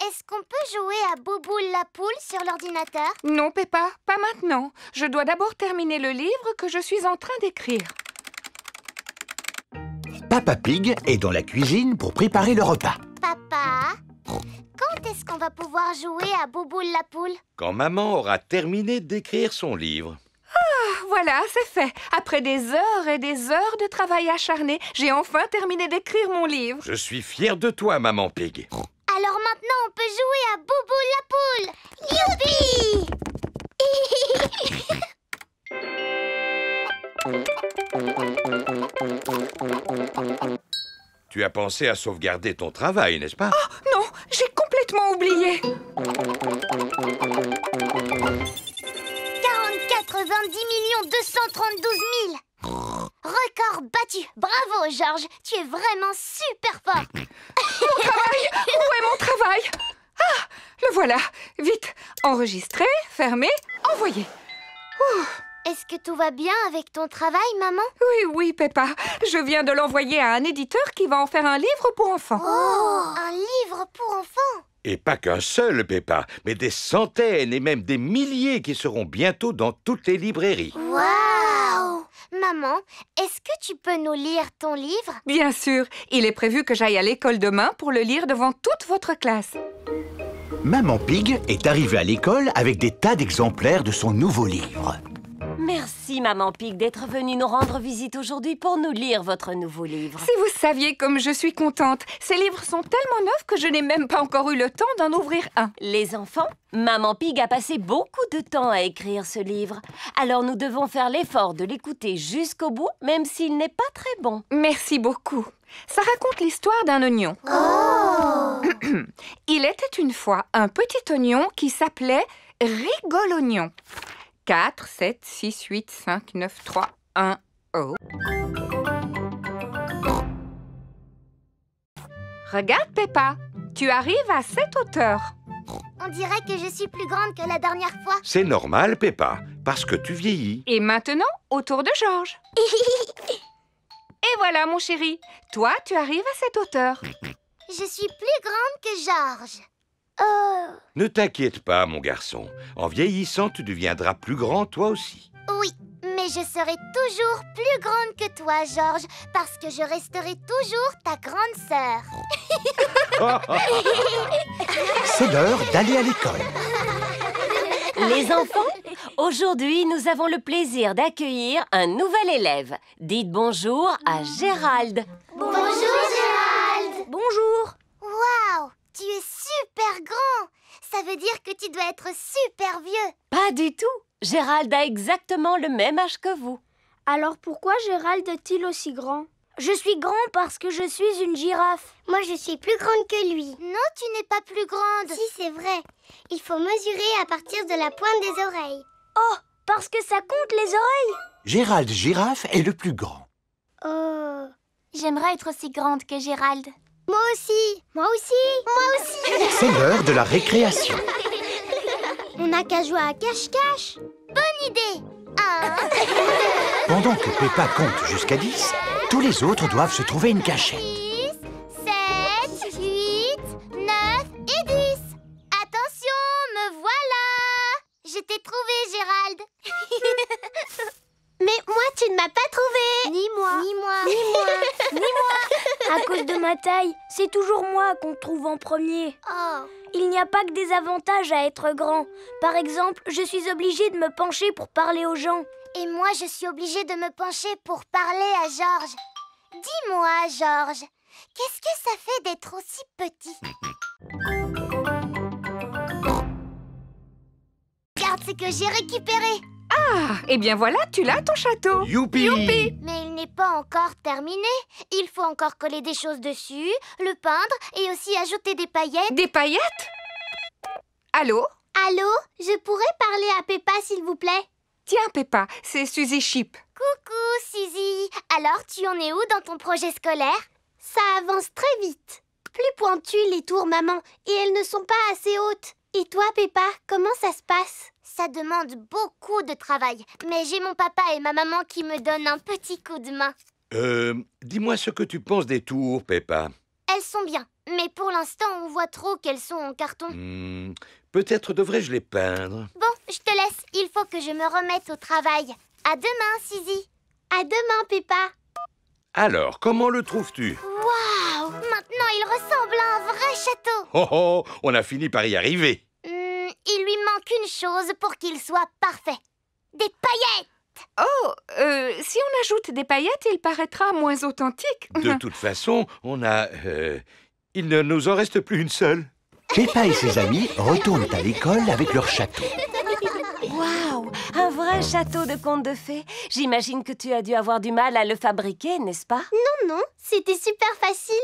est-ce qu'on peut jouer à Bouboule la poule sur l'ordinateur? Non, Peppa, pas maintenant. Je dois d'abord terminer le livre que je suis en train d'écrire. Papa Pig est dans la cuisine pour préparer le repas. Papa, quand est-ce qu'on va pouvoir jouer à Bouboule la poule? Quand maman aura terminé d'écrire son livre. Voilà, c'est fait. Après des heures et des heures de travail acharné, j'ai enfin terminé d'écrire mon livre. Je suis fier de toi, maman Pig. Alors maintenant, on peut jouer à Bouboule la poule. Youpi! Tu as pensé à sauvegarder ton travail, n'est-ce pas? Oh, non, j'ai complètement oublié. 90 232 000. Record battu. Bravo, Georges. Tu es vraiment super fort. Mon travail! Où est mon travail? Ah, le voilà. Vite, enregistrer, fermer, envoyer. Est-ce que tout va bien avec ton travail, maman? Oui, Peppa. Je viens de l'envoyer à un éditeur qui va en faire un livre pour enfants. Oh, un livre pour enfants? Et pas qu'un seul, Peppa, mais des centaines et même des milliers qui seront bientôt dans toutes les librairies. Waouh! Maman, est-ce que tu peux nous lire ton livre? Bien sûr. Il est prévu que j'aille à l'école demain pour le lire devant toute votre classe. Maman Pig est arrivée à l'école avec des tas d'exemplaires de son nouveau livre. Merci, Maman Pig, d'être venue nous rendre visite aujourd'hui pour nous lire votre nouveau livre. Si vous saviez comme je suis contente. Ces livres sont tellement neufs que je n'ai même pas encore eu le temps d'en ouvrir un. Les enfants, Maman Pig a passé beaucoup de temps à écrire ce livre. Alors nous devons faire l'effort de l'écouter jusqu'au bout, même s'il n'est pas très bon. Merci beaucoup. Ça raconte l'histoire d'un oignon. Oh! Il était une fois un petit oignon qui s'appelait Rigolognon. 4, 7, 6, 8, 5, 9, 3, 1, oh. Regarde, Peppa. Tu arrives à cette hauteur. On dirait que je suis plus grande que la dernière fois. C'est normal, Peppa, parce que tu vieillis. Et maintenant, au tour de Georges. Et voilà, mon chéri. Toi, tu arrives à cette hauteur. Je suis plus grande que Georges. Oh! Ne t'inquiète pas, mon garçon. En vieillissant, tu deviendras plus grand, toi aussi. Oui, mais je serai toujours plus grande que toi, Georges, parce que je resterai toujours ta grande sœur. C'est l'heure d'aller à l'école. Les enfants, aujourd'hui, nous avon le plaisir d'accueillir un nouvel élève. Dites bonjour à Gérald. Bonjour, Gérald! Bonjour. Waouh! Tu es super grand! Ça veut dire que tu dois être super vieux. Pas du tout. Gérald a exactement le même âge que vous. Alors pourquoi Gérald est-il aussi grand? Je suis grand parce que je suis une girafe. Moi, je suis plus grande que lui. Non, tu n'es pas plus grande. Si, c'est vrai. Il faut mesurer à partir de la pointe des oreilles. Oh, parce que ça compte les oreilles? Gérald Girafe est le plus grand. Oh, j'aimerais être aussi grande que Gérald. Moi aussi. Moi aussi. Moi aussi. C'est l'heure de la récréation. On n'a qu'à jouer à cache-cache. Bonne idée. 1, Pendant que Peppa compte jusqu'à 10, tous les autres doivent se trouver une cachette. 6, 7, 8, 9 et 10. Attention, me voilà. Je t'ai trouvé, Gérald. Mais moi, tu ne m'as pas trouvé. Ni moi. Ni moi. Ni moi. Ni moi. À cause de ma taille, c'est toujours moi qu'on trouve en premier. Oh. Il n'y a pas que des avantages à être grand. Par exemple, je suis obligée de me pencher pour parler aux gens. Et moi, je suis obligée de me pencher pour parler à Georges. Dis-moi, Georges, qu'est-ce que ça fait d'être aussi petit? Regarde ce que j'ai récupéré. Ah, eh bien voilà, tu l'as ton château. Youpi! Mais il n'est pas encore terminé. Il faut encore coller des choses dessus, le peindre et aussi ajouter des paillettes. Des paillettes? Allô? Allô? Je pourrais parler à Peppa, s'il vous plaît? Tiens, Peppa, c'est Suzy Chip. Coucou, Suzy. Alors, tu en es où dans ton projet scolaire? Ça avance très vite. Plus pointues les tours, maman, et elles ne sont pas assez hautes. Et toi, Peppa, comment ça se passe? Ça demande beaucoup de travail, mais j'ai mon papa et ma maman qui me donnent un petit coup de main. Dis-moi ce que tu penses des tours, Peppa. Elles sont bien, Mais pour l'instant, on voit trop qu'elles sont en carton. Peut-être devrais-je les peindre. Bon, je te laisse. Il faut que je me remette au travail. À demain, Suzy. À demain, Peppa. Alors, comment le trouves-tu? Waouh! Maintenant, il ressemble à un vrai château. Oh oh, on a fini par y arriver. Il lui manque une chose pour qu'il soit parfait. Des paillettes! Oh, si on ajoute des paillettes, il paraîtra moins authentique. De toute façon, il ne nous en reste plus une seule. Peppa et ses amis retournent à l'école avec leur château. Waouh! Un vrai château de contes de fées. J'imagine que tu as dû avoir du mal à le fabriquer, n'est-ce pas? Non, c'était super facile.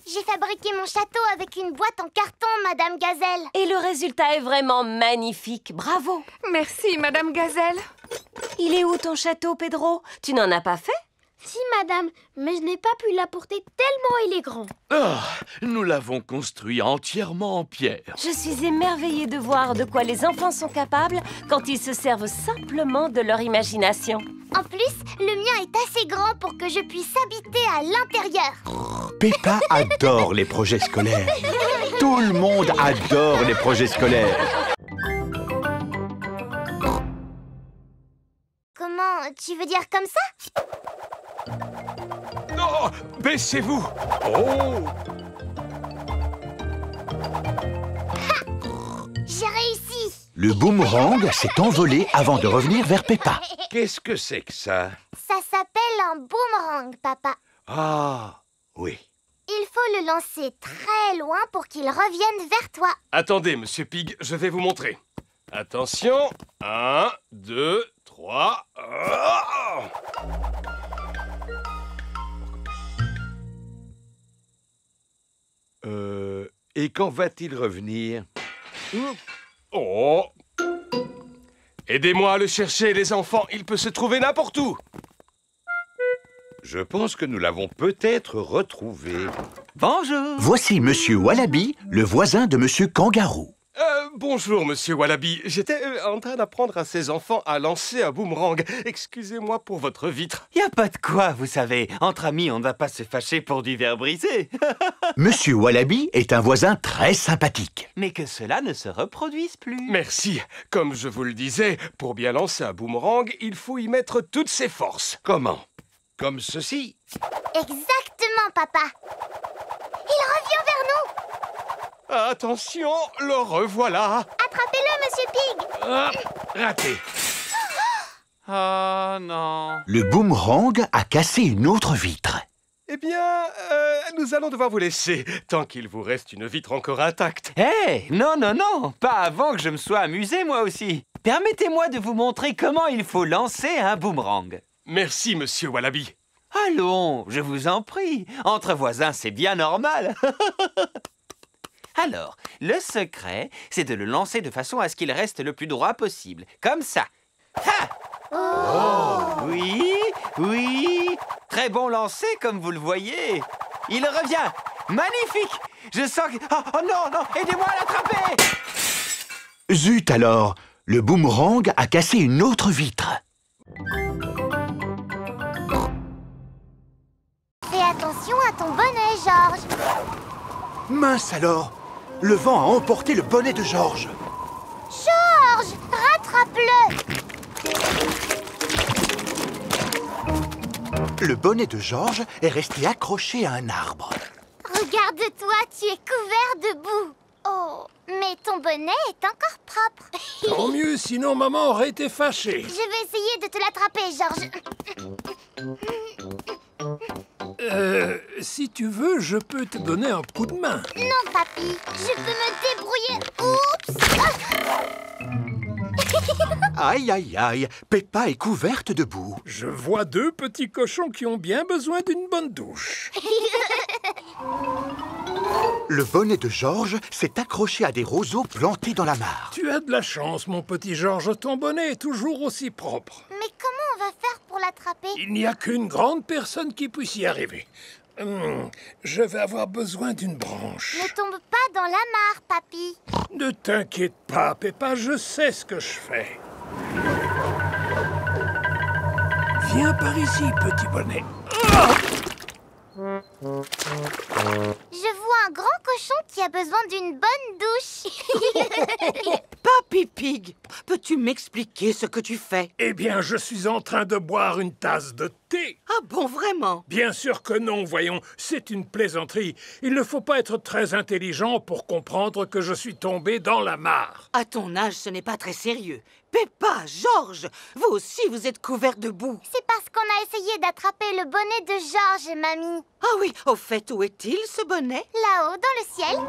J'ai fabriqué mon château avec une boîte en carton, Madame Gazelle. Et le résultat est vraiment magnifique. Bravo! Merci, Madame Gazelle. Il est où ton château, Pedro? Tu n'en as pas fait? Si, Madame, mais je n'ai pas pu l'apporter tellement il est grand. Nous l'avons construit entièrement en pierre. Je suis émerveillée de voir de quoi les enfants sont capables quand ils se servent simplement de leur imagination. En plus, le mien est assez grand pour que je puisse habiter à l'intérieur. Peppa adore les projets scolaires. Tout le monde adore les projets scolaires. Comment? Tu veux dire comme ça? Non! Baissez-vous! Oh! J'ai réussi! Le boomerang s'est envolé avant de revenir vers Peppa. Qu'est-ce que c'est que ça? Ça s'appelle un boomerang, papa. Ah, oui. Il faut le lancer très loin pour qu'il revienne vers toi. Attendez, Monsieur Pig, je vais vous montrer. Attention! 1, 2, 3... Et quand va-t-il revenir? Oh! Aidez-moi à le chercher, les enfants. Il peut se trouver n'importe où. Je pense que nous l'avons peut-être retrouvé. Bonjour. Voici Monsieur Wallaby, le voisin de Monsieur Kangaroo. Bonjour, Monsieur Wallaby. J'étais en train d'apprendre à ces enfants à lancer un boomerang. Excusez-moi pour votre vitre. Y a pas de quoi, vous savez. Entre amis, on ne va pas se fâcher pour du verre brisé. Monsieur Wallaby est un voisin très sympathique. Mais que cela ne se reproduise plus. Merci. Comme je vous le disais, pour bien lancer un boomerang, il faut y mettre toutes ses forces. Comment? Comme ceci? Exactement, papa. Il revient vers nous. Attention, le revoilà. Attrapez-le, Monsieur Pig. Raté. Oh non. Le boomerang a cassé une autre vitre. Eh bien, nous allons devoir vous laisser, tant qu'il vous reste une vitre encore intacte. Hé, non, non, non. Pas avant que je me sois amusé, moi aussi. Permettez-moi de vous montrer comment il faut lancer un boomerang. Merci, Monsieur Wallaby. Allons, je vous en prie. Entre voisins, c'est bien normal. Alors, le secret, c'est de le lancer de façon à ce qu'il reste le plus droit possible. Comme ça. Ha! Oh! Oui, oui. Très bon lancer, comme vous le voyez. Il revient. Magnifique. Je sens que... Oh non, non, aidez-moi à l'attraper. Zut alors, le boomerang a cassé une autre vitre. Fais attention à ton bonnet, Georges. Mince alors, le vent a emporté le bonnet de Georges. Georges, rattrape-le. Le bonnet de Georges est resté accroché à un arbre. Regarde-toi, tu es couvert de boue. Oh, mais ton bonnet est encore propre. Tant mieux, sinon maman aurait été fâchée. Je vais essayer de te l'attraper, Georges. Si tu veux, je peux te donner un coup de main. Non, papy, je peux me débrouiller. Oups. Aïe, aïe, aïe, Peppa est couverte de boue. Je vois deux petits cochons qui ont bien besoin d'une bonne douche. Le bonnet de Georges s'est accroché à des roseaux plantés dans la mare. Tu as de la chance, mon petit Georges. Ton bonnet est toujours aussi propre. Mais comment on va faire pour l'attraper? Il n'y a qu'une grande personne qui puisse y arriver. Je vais avoir besoin d'une branche. Ne tombe pas dans la mare, papy. Ne t'inquiète pas, Peppa, je sais ce que je fais. Viens par ici, petit bonnet. Je vois un d'une bonne douche. Papy Pig, peux-tu m'expliquer ce que tu fais? Eh bien, je suis en train de boire une tasse de thé. Ah bon, vraiment? Bien sûr que non, voyons, c'est une plaisanterie. Il ne faut pas être très intelligent pour comprendre que je suis tombé dans la mare. À ton âge, ce n'est pas très sérieux. Peppa, George, vous aussi vous êtes couverts de boue. C'est parce qu'on a essayé d'attraper le bonnet de George, mamie. Ah oui, au fait, où est-il ce bonnet? Là-haut, dans le ciel.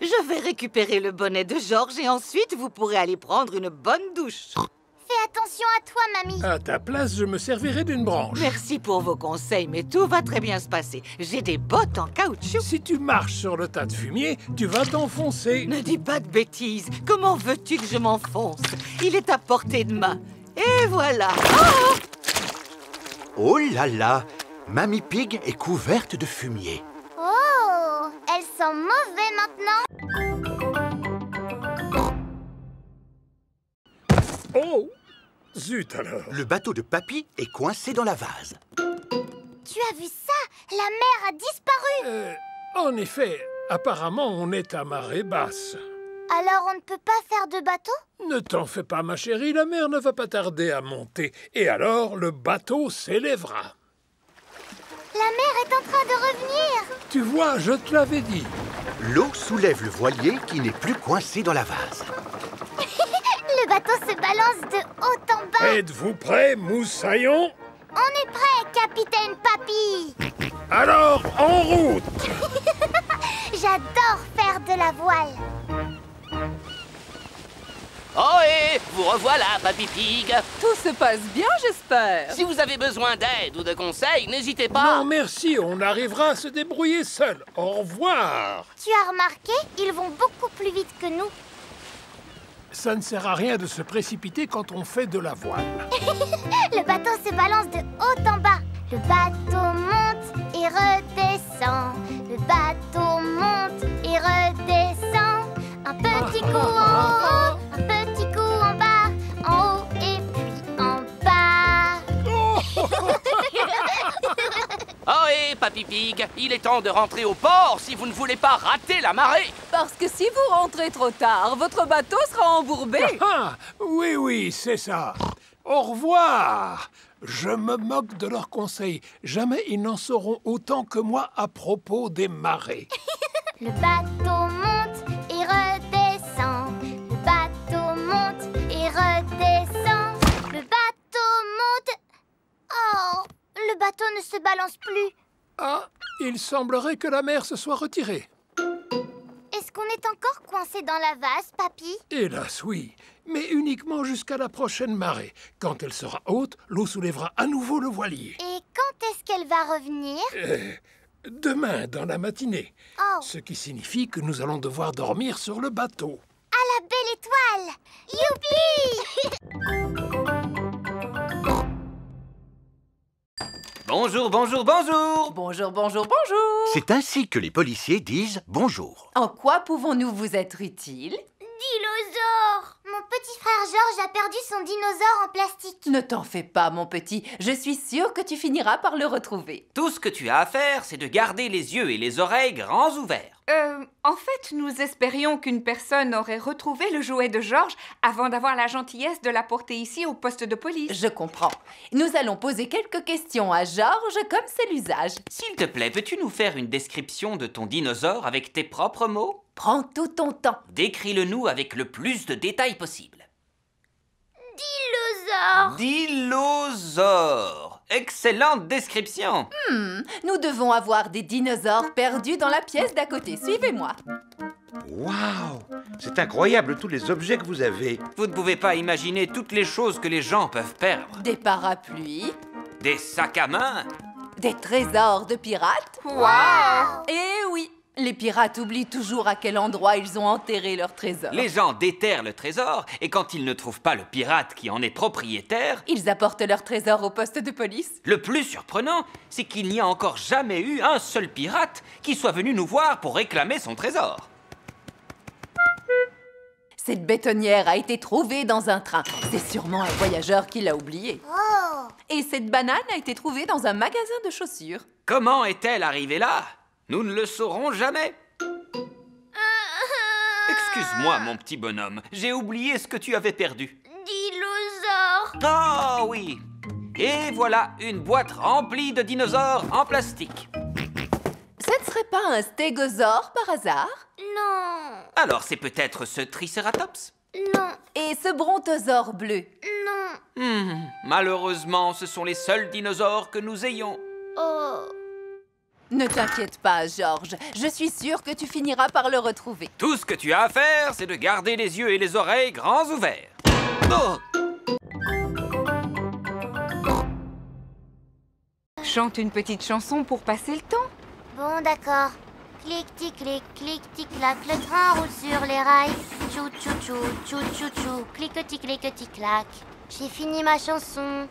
Je vais récupérer le bonnet de George et ensuite vous pourrez aller prendre une bonne douche. Fais attention à toi, mamie. À ta place, je me servirai d'une branche. Merci pour vos conseils, mais tout va très bien se passer. J'ai des bottes en caoutchouc. Si tu marches sur le tas de fumier, tu vas t'enfoncer. Ne dis pas de bêtises. Comment veux-tu que je m'enfonce? Il est à portée de main. Et voilà. Oh là là! Mamie Pig est couverte de fumier. Oh, elle sent mauvais maintenant. Oh! Zut alors! Le bateau de Papy est coincé dans la vase. Tu as vu ça? La mer a disparu. En effet, apparemment, on est à marée basse. Alors on ne peut pas faire de bateau? Ne t'en fais pas, ma chérie, la mer ne va pas tarder à monter. Et alors, le bateau s'élèvera. La mer est en train de revenir. Tu vois, je te l'avais dit. L'eau soulève le voilier qui n'est plus coincé dans la vase. Le bateau se balance de haut en bas. Êtes-vous prêts, moussaillons? On est prêt, capitaine Papy. Alors, en route! J'adore faire de la voile. Ohé, vous revoilà, Papy Pig. Tout se passe bien, j'espère. Si vous avez besoin d'aide ou de conseils, n'hésitez pas. Non, merci, on arrivera à se débrouiller seul. Au revoir! Tu as remarqué, ils vont beaucoup plus vite que nous. Ça ne sert à rien de se précipiter quand on fait de la voile. Le bateau se balance de haut en bas. Le bateau monte et redescend. Le bateau monte et redescend. Un petit coup en haut, un petit coup en bas, en haut et puis en bas. Ohé, Papy Pig, il est temps de rentrer au port si vous ne voulez pas rater la marée. Parce que si vous rentrez trop tard, votre bateau sera embourbé. Ah, oui, oui, c'est ça. Au revoir! Je me moque de leurs conseils. Jamais ils n'en sauront autant que moi à propos des marées. Le bateau monte et redescend. Le bateau monte et redescend. Le bateau monte... Oh, le bateau ne se balance plus. Ah, il semblerait que la mer se soit retirée. Est-ce qu'on est encore coincé dans la vase, Papy? Hélas, oui, mais uniquement jusqu'à la prochaine marée. Quand elle sera haute, l'eau soulèvera à nouveau le voilier. Et quand est-ce qu'elle va revenir? Demain, dans la matinée. Oh. Ce qui signifie que nous allons devoir dormir sur le bateau. À la belle étoile! Youpi! Bonjour, bonjour, bonjour! Bonjour, bonjour, bonjour. C'est ainsi que les policiers disent bonjour. En quoi pouvons-nous vous être utiles? Dinosaure! Mon petit frère George a perdu son dinosaure en plastique. Ne t'en fais pas, mon petit. Je suis sûre que tu finiras par le retrouver. Tout ce que tu as à faire, c'est de garder les yeux et les oreilles grands ouverts. En fait, nous espérions qu'une personne aurait retrouvé le jouet de George avant d'avoir la gentillesse de l'apporter ici au poste de police. Je comprends. Nous allons poser quelques questions à George, comme c'est l'usage. S'il te plaît, peux-tu nous faire une description de ton dinosaure avec tes propres mots? Prends tout ton temps. Décris-le-nous avec le plus de détails possible. Dinosaure! Dilosaure. Excellente description. Nous devons avoir des dinosaures perdus dans la pièce d'à côté. Suivez-moi. Waouh! C'est incroyable tous les objets que vous avez. Vous ne pouvez pas imaginer toutes les choses que les gens peuvent perdre. Des parapluies, Des sacs à main, des trésors de pirates. Wow! Et oui, les pirates oublient toujours à quel endroit ils ont enterré leur trésor. les gens déterrent le trésor et quand ils ne trouvent pas le pirate qui en est propriétaire, Ils apportent leur trésor au poste de police. le plus surprenant, c'est qu'il n'y a encore jamais eu un seul pirate qui soit venu nous voir pour réclamer son trésor. Cette bétonnière a été trouvée dans un train. C'est sûrement un voyageur qui l'a oubliée. Oh! Et cette banane a été trouvée dans un magasin de chaussures. Comment est-elle arrivée là? Nous ne le saurons jamais. Excuse-moi, mon petit bonhomme. J'ai oublié ce que tu avais perdu. Dinosaure! Oh oui. Et voilà une boîte remplie de dinosaures en plastique. Ce ne serait pas un stégosaure par hasard? Non! Alors c'est peut-être ce Triceratops? Non! Et ce brontosaure bleu? Non! Malheureusement, ce sont les seuls dinosaures que nous ayons. Oh! Ne t'inquiète pas, Georges. Je suis sûre que tu finiras par le retrouver. Tout ce que tu as à faire, c'est de garder les yeux et les oreilles grands ouverts. Oh! Chante une petite chanson pour passer le temps. Bon, d'accord. Clic-tic-clic, clic-tic-clac, le train roule sur les rails. Tchou-tchou-tchou, tchou-tchou-tchou, clic-tic-clic-tic-clac. J'ai fini ma chanson.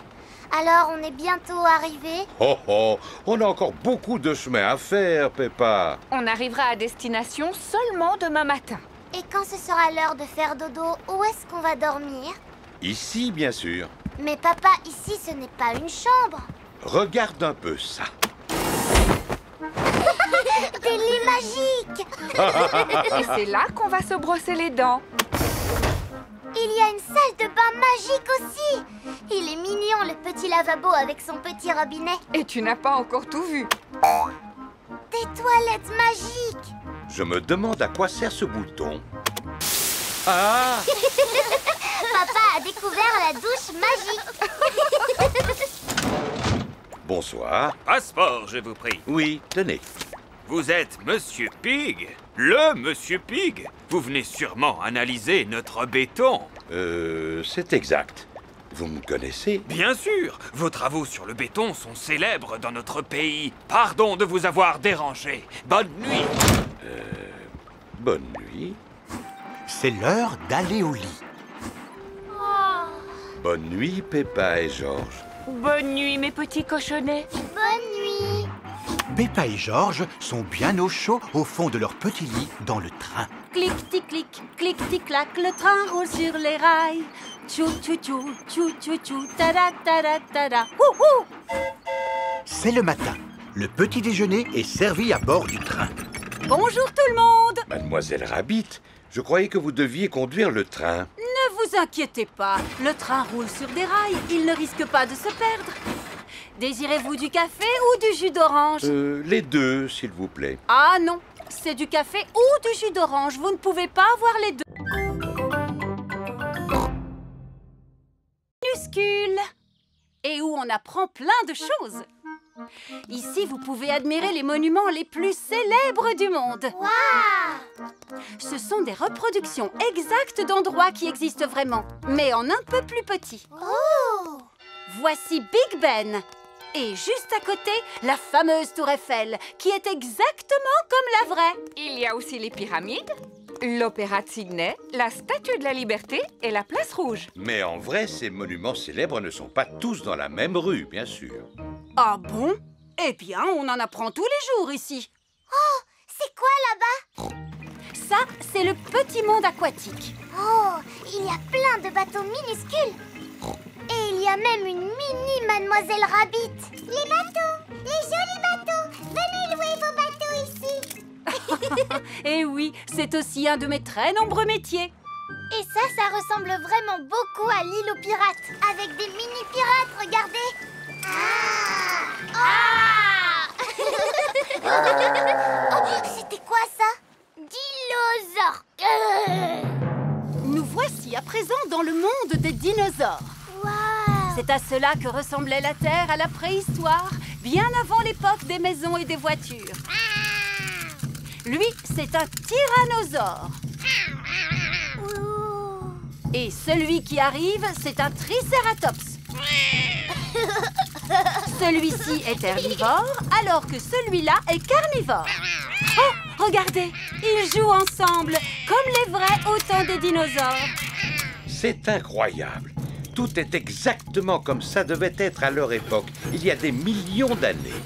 Alors, on est bientôt arrivé? Oh oh, on a encore beaucoup de chemin à faire, Peppa. On arrivera à destination seulement demain matin. Et quand ce sera l'heure de faire dodo, où est-ce qu'on va dormir? Ici, bien sûr. Mais papa, ici, ce n'est pas une chambre. Regarde un peu ça. Des lits magiques! Et c'est là qu'on va se brosser les dents. Il y a une salle de bain magique aussi! Il est mignon, le petit lavabo avec son petit robinet. Et tu n'as pas encore tout vu. Des toilettes magiques! Je me demande à quoi sert ce bouton. Ah! Papa a découvert la douche magique. Bonsoir. Passeport, je vous prie. Oui, tenez. Vous êtes Monsieur Pig? Le Monsieur Pig? Vous venez sûrement analyser notre béton. C'est exact. Vous me connaissez? Bien sûr. Vos travaux sur le béton sont célèbres dans notre pays. Pardon de vous avoir dérangé. Bonne nuit. Bonne nuit. C'est l'heure d'aller au lit. Bonne nuit, Peppa et Georges. Bonne nuit, mes petits cochonnets. Bonne nuit. Peppa et Georges sont bien au chaud au fond de leur petit lit dans le train. Clic-tic-clic, clic-tic-clac, le train roule sur les rails. Tchou-tchou-tchou, tchou-tchou-tchou, tada-tada-tada. Hou-hou! C'est le matin. Le petit déjeuner est servi à bord du train. Bonjour tout le monde! Mademoiselle Rabbit, je croyais que vous deviez conduire le train. Ne vous inquiétez pas, le train roule sur des rails, il ne risque pas de se perdre. Désirez-vous du café ou du jus d'orange? Les deux, s'il vous plaît. Ah non, c'est du café ou du jus d'orange, vous ne pouvez pas avoir les deux. Minuscule, et où on apprend plein de choses. Ici, vous pouvez admirer les monuments les plus célèbres du monde. Waouh! Ce sont des reproductions exactes d'endroits qui existent vraiment, mais en un peu plus petit. Oh! Voici Big Ben. Et juste à côté, la fameuse Tour Eiffel, qui est exactement comme la vraie. Il y a aussi les pyramides, l'Opéra de Sydney, la Statue de la Liberté et la Place Rouge. Mais en vrai, ces monuments célèbres ne sont pas tous dans la même rue, bien sûr. Ah bon? Eh bien, on en apprend tous les jours ici. Oh, c'est quoi là-bas? Ça, c'est le petit monde aquatique. Oh, il y a plein de bateaux minuscules. Et il y a même une mini Mademoiselle Rabbit. Les bateaux, les jolis bateaux. Venez louer vos bateaux ici. Et oui, c'est aussi un de mes très nombreux métiers. Et ça ressemble vraiment beaucoup à l'île aux pirates. Avec des mini-pirates, regardez. Oh, c'était quoi ça? Dinosaure. Nous voici à présent dans le monde des dinosaures. Wow. C'est à cela que ressemblait la Terre à la préhistoire, bien avant l'époque des maisons et des voitures. Lui, c'est un tyrannosaure. Et celui qui arrive, c'est un tricératops. Celui-ci est herbivore, alors que celui-là est carnivore. Oh, regardez, ils jouent ensemble, comme les vrais au temps des dinosaures. C'est incroyable. Tout est exactement comme ça devait être à leur époque, il y a des millions d'années.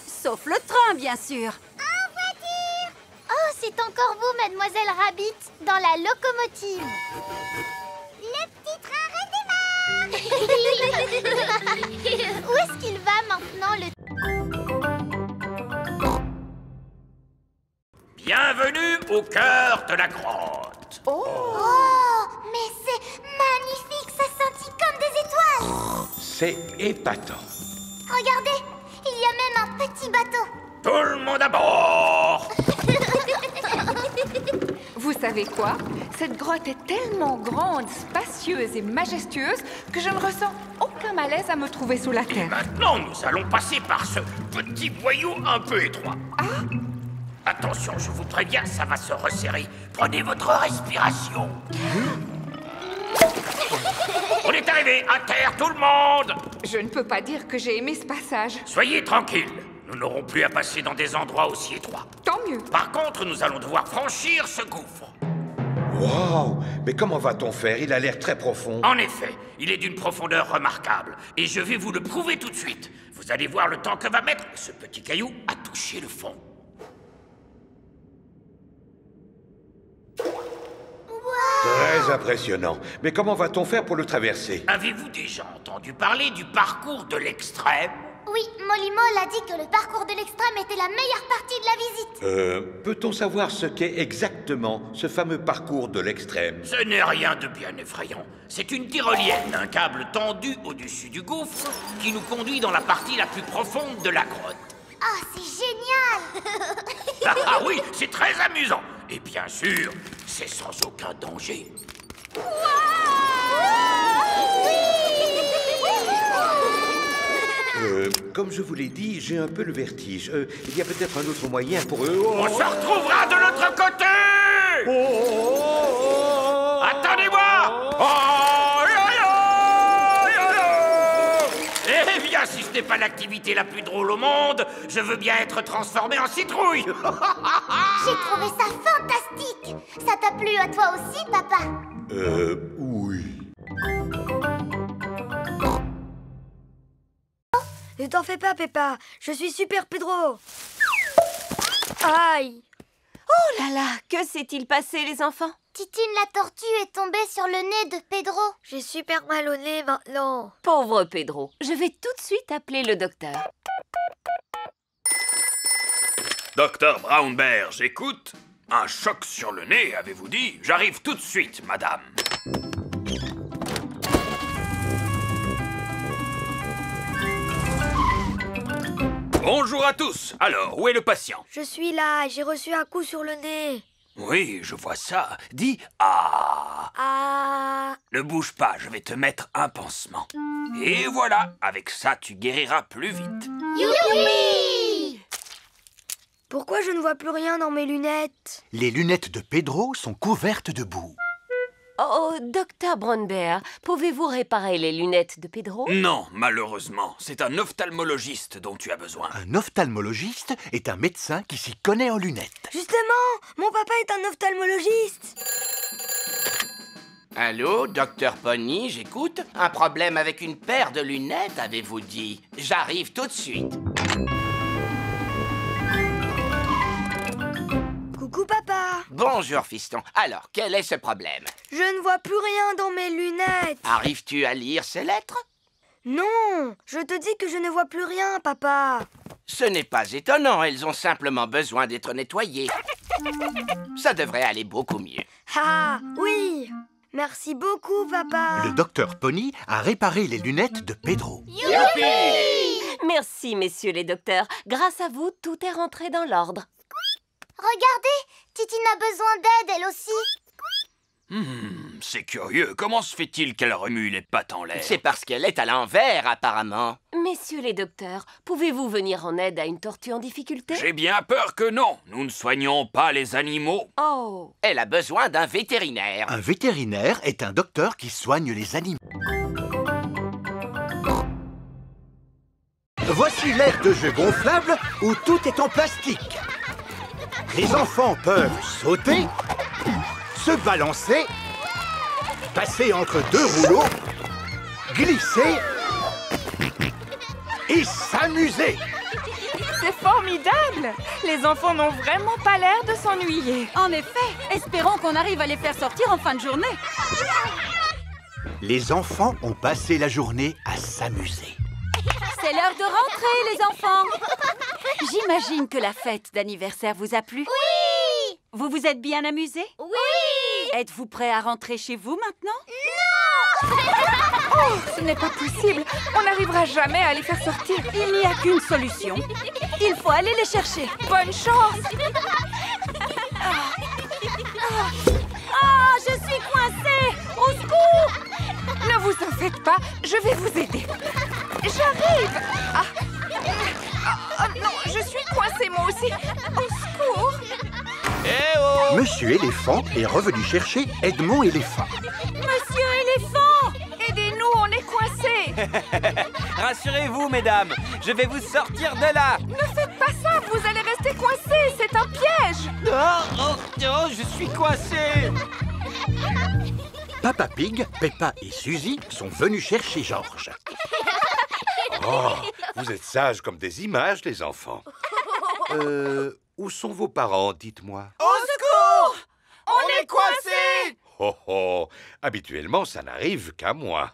Sauf le train, bien sûr. En voiture. Oh, c'est encore pour vous, Mademoiselle Rabbit, dans la locomotive. Le petit train redémarre. Où est-ce qu'il va maintenant, le... Bienvenue au cœur de la grotte. Oh, mais c'est magnifique, ça scintille comme des étoiles. C'est épatant. Regardez, il y a même un petit bateau. Tout le monde à bord. Vous savez quoi? Cette grotte est tellement grande, spacieuse et majestueuse que je ne ressens aucun malaise à me trouver sous la terre. Maintenant, nous allons passer par ce petit boyau un peu étroit. Attention, je vous préviens, ça va se resserrer. Prenez votre respiration. On est arrivé, à terre, tout le monde. Je ne peux pas dire que j'ai aimé ce passage. Soyez tranquilles, nous n'aurons plus à passer dans des endroits aussi étroits. Tant mieux. Par contre, nous allons devoir franchir ce gouffre. Wow! Mais comment va-t-on faire? Il a l'air très profond. En effet, il est d'une profondeur remarquable. Et je vais vous le prouver tout de suite. Vous allez voir le temps que va mettre ce petit caillou à toucher le fond. Très impressionnant. Mais comment va-t-on faire pour le traverser? Avez-vous déjà entendu parler du parcours de l'extrême? Oui, Molly Moll a dit que le parcours de l'extrême était la meilleure partie de la visite. Peut-on savoir ce qu'est exactement ce fameux parcours de l'extrême? Ce n'est rien de bien effrayant. C'est une tyrolienne, un câble tendu au-dessus du gouffre qui nous conduit dans la partie la plus profonde de la grotte. Ah, c'est génial. Ah oui, c'est très amusant. Et bien sûr, c'est sans aucun danger. Comme je vous l'ai dit, j'ai un peu le vertige. Il y a peut-être un autre moyen pour eux. On se retrouvera de l'autre côté. Attendez-moi. Eh bien, si ce n'est pas l'activité la plus drôle au monde, je veux bien être transformé en citrouille. J'ai trouvé ça fantastique. Ça t'a plu à toi aussi, papa? Oui. Ne t'en fais pas, Peppa. Je suis Super Pedro. Aïe. Oh là là, que s'est-il passé, les enfants? Titine la tortue est tombée sur le nez de Pedro. J'ai super mal au nez maintenant. Pauvre Pedro, je vais tout de suite appeler le docteur. Docteur Brown Bear, j'écoute. Un choc sur le nez, avez-vous dit? J'arrive tout de suite, madame. Bonjour à tous. Alors, où est le patient? Je suis là, j'ai reçu un coup sur le nez. Oui, je vois ça. Dis « Ah ». Ah. Ne bouge pas, je vais te mettre un pansement. Et voilà, avec ça, tu guériras plus vite. Youpi! Pourquoi je ne vois plus rien dans mes lunettes? Les lunettes de Pedro sont couvertes de boue. Oh, docteur Brown Bear, pouvez-vous réparer les lunettes de Pedro? Non, malheureusement, c'est un ophtalmologiste dont tu as besoin. Un ophtalmologiste est un médecin qui s'y connaît en lunettes. Justement, mon papa est un ophtalmologiste. Allô, docteur Pony, j'écoute. Un problème avec une paire de lunettes, avez-vous dit? J'arrive tout de suite. Coucou, papa. Bonjour, fiston. Alors, quel est ce problème? Je ne vois plus rien dans mes lunettes. Arrives-tu à lire ces lettres? Non, je te dis que je ne vois plus rien, papa. Ce n'est pas étonnant, elles ont simplement besoin d'être nettoyées. Ça devrait aller beaucoup mieux. Ah, oui. Merci beaucoup, papa. Le docteur Pony a réparé les lunettes de Pedro. Youpi! Merci, messieurs les docteurs. Grâce à vous, tout est rentré dans l'ordre. Regardez, Titine a besoin d'aide, elle aussi. C'est curieux. Comment se fait-il qu'elle remue les pattes en l'air? C'est parce qu'elle est à l'envers, apparemment. Messieurs les docteurs, pouvez-vous venir en aide à une tortue en difficulté? J'ai bien peur que non. Nous ne soignons pas les animaux. Oh! Elle a besoin d'un vétérinaire. Un vétérinaire est un docteur qui soigne les animaux. Voici l'aire de jeu gonflable où tout est en plastique. Les enfants peuvent sauter, se balancer, passer entre deux rouleaux, glisser et s'amuser. C'est formidable! Les enfants n'ont vraiment pas l'air de s'ennuyer. En effet, espérons qu'on arrive à les faire sortir en fin de journée. Les enfants ont passé la journée à s'amuser. C'est l'heure de rentrer, les enfants. J'imagine que la fête d'anniversaire vous a plu. Oui! Vous vous êtes bien amusés? Oui! Êtes-vous prêts à rentrer chez vous maintenant? Oh, ce n'est pas possible! On n'arrivera jamais à les faire sortir. Il n'y a qu'une solution. Il faut aller les chercher. Bonne chance! Ah, je suis coincée! Au secours! Ne vous en faites pas, je vais vous aider. J'arrive! Non, je suis coincée moi aussi. Au secours! Eh oh! Monsieur Éléphant est revenu chercher Edmond Éléphant. Monsieur Éléphant! Aidez-nous, on est coincés! Rassurez-vous, mesdames, je vais vous sortir de là. Ne faites pas ça, vous allez rester coincés, c'est un piège! Oh, je suis coincé. Papa Pig, Peppa et Suzy sont venus chercher Georges. Oh, vous êtes sages comme des images, les enfants. Où sont vos parents, dites-moi? Au secours! On est coincés! Oh oh, habituellement, ça n'arrive qu'à moi.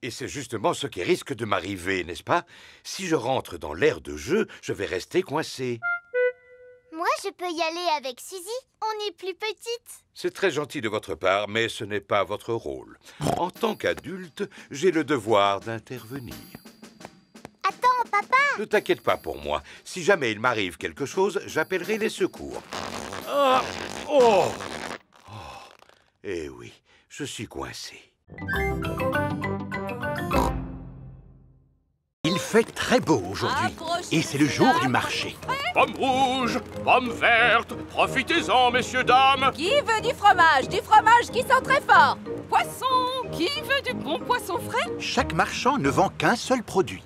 Et c'est justement ce qui risque de m'arriver, n'est-ce pas? Si je rentre dans l'aire de jeu, je vais rester coincé. Moi, je peux y aller avec Suzy. On est plus petites. C'est très gentil de votre part, mais ce n'est pas votre rôle. En tant qu'adulte, j'ai le devoir d'intervenir. Attends, papa! Ne t'inquiète pas pour moi. Si jamais il m'arrive quelque chose, j'appellerai les secours. Ah, oh! Eh oui, je suis coincé. Il fait très beau aujourd'hui et c'est le jour du marché. Pommes rouges, pommes vertes, profitez-en, messieurs, dames. Qui veut du fromage qui sent très fort? Poisson! Qui veut du bon poisson frais? Chaque marchand ne vend qu'un seul produit.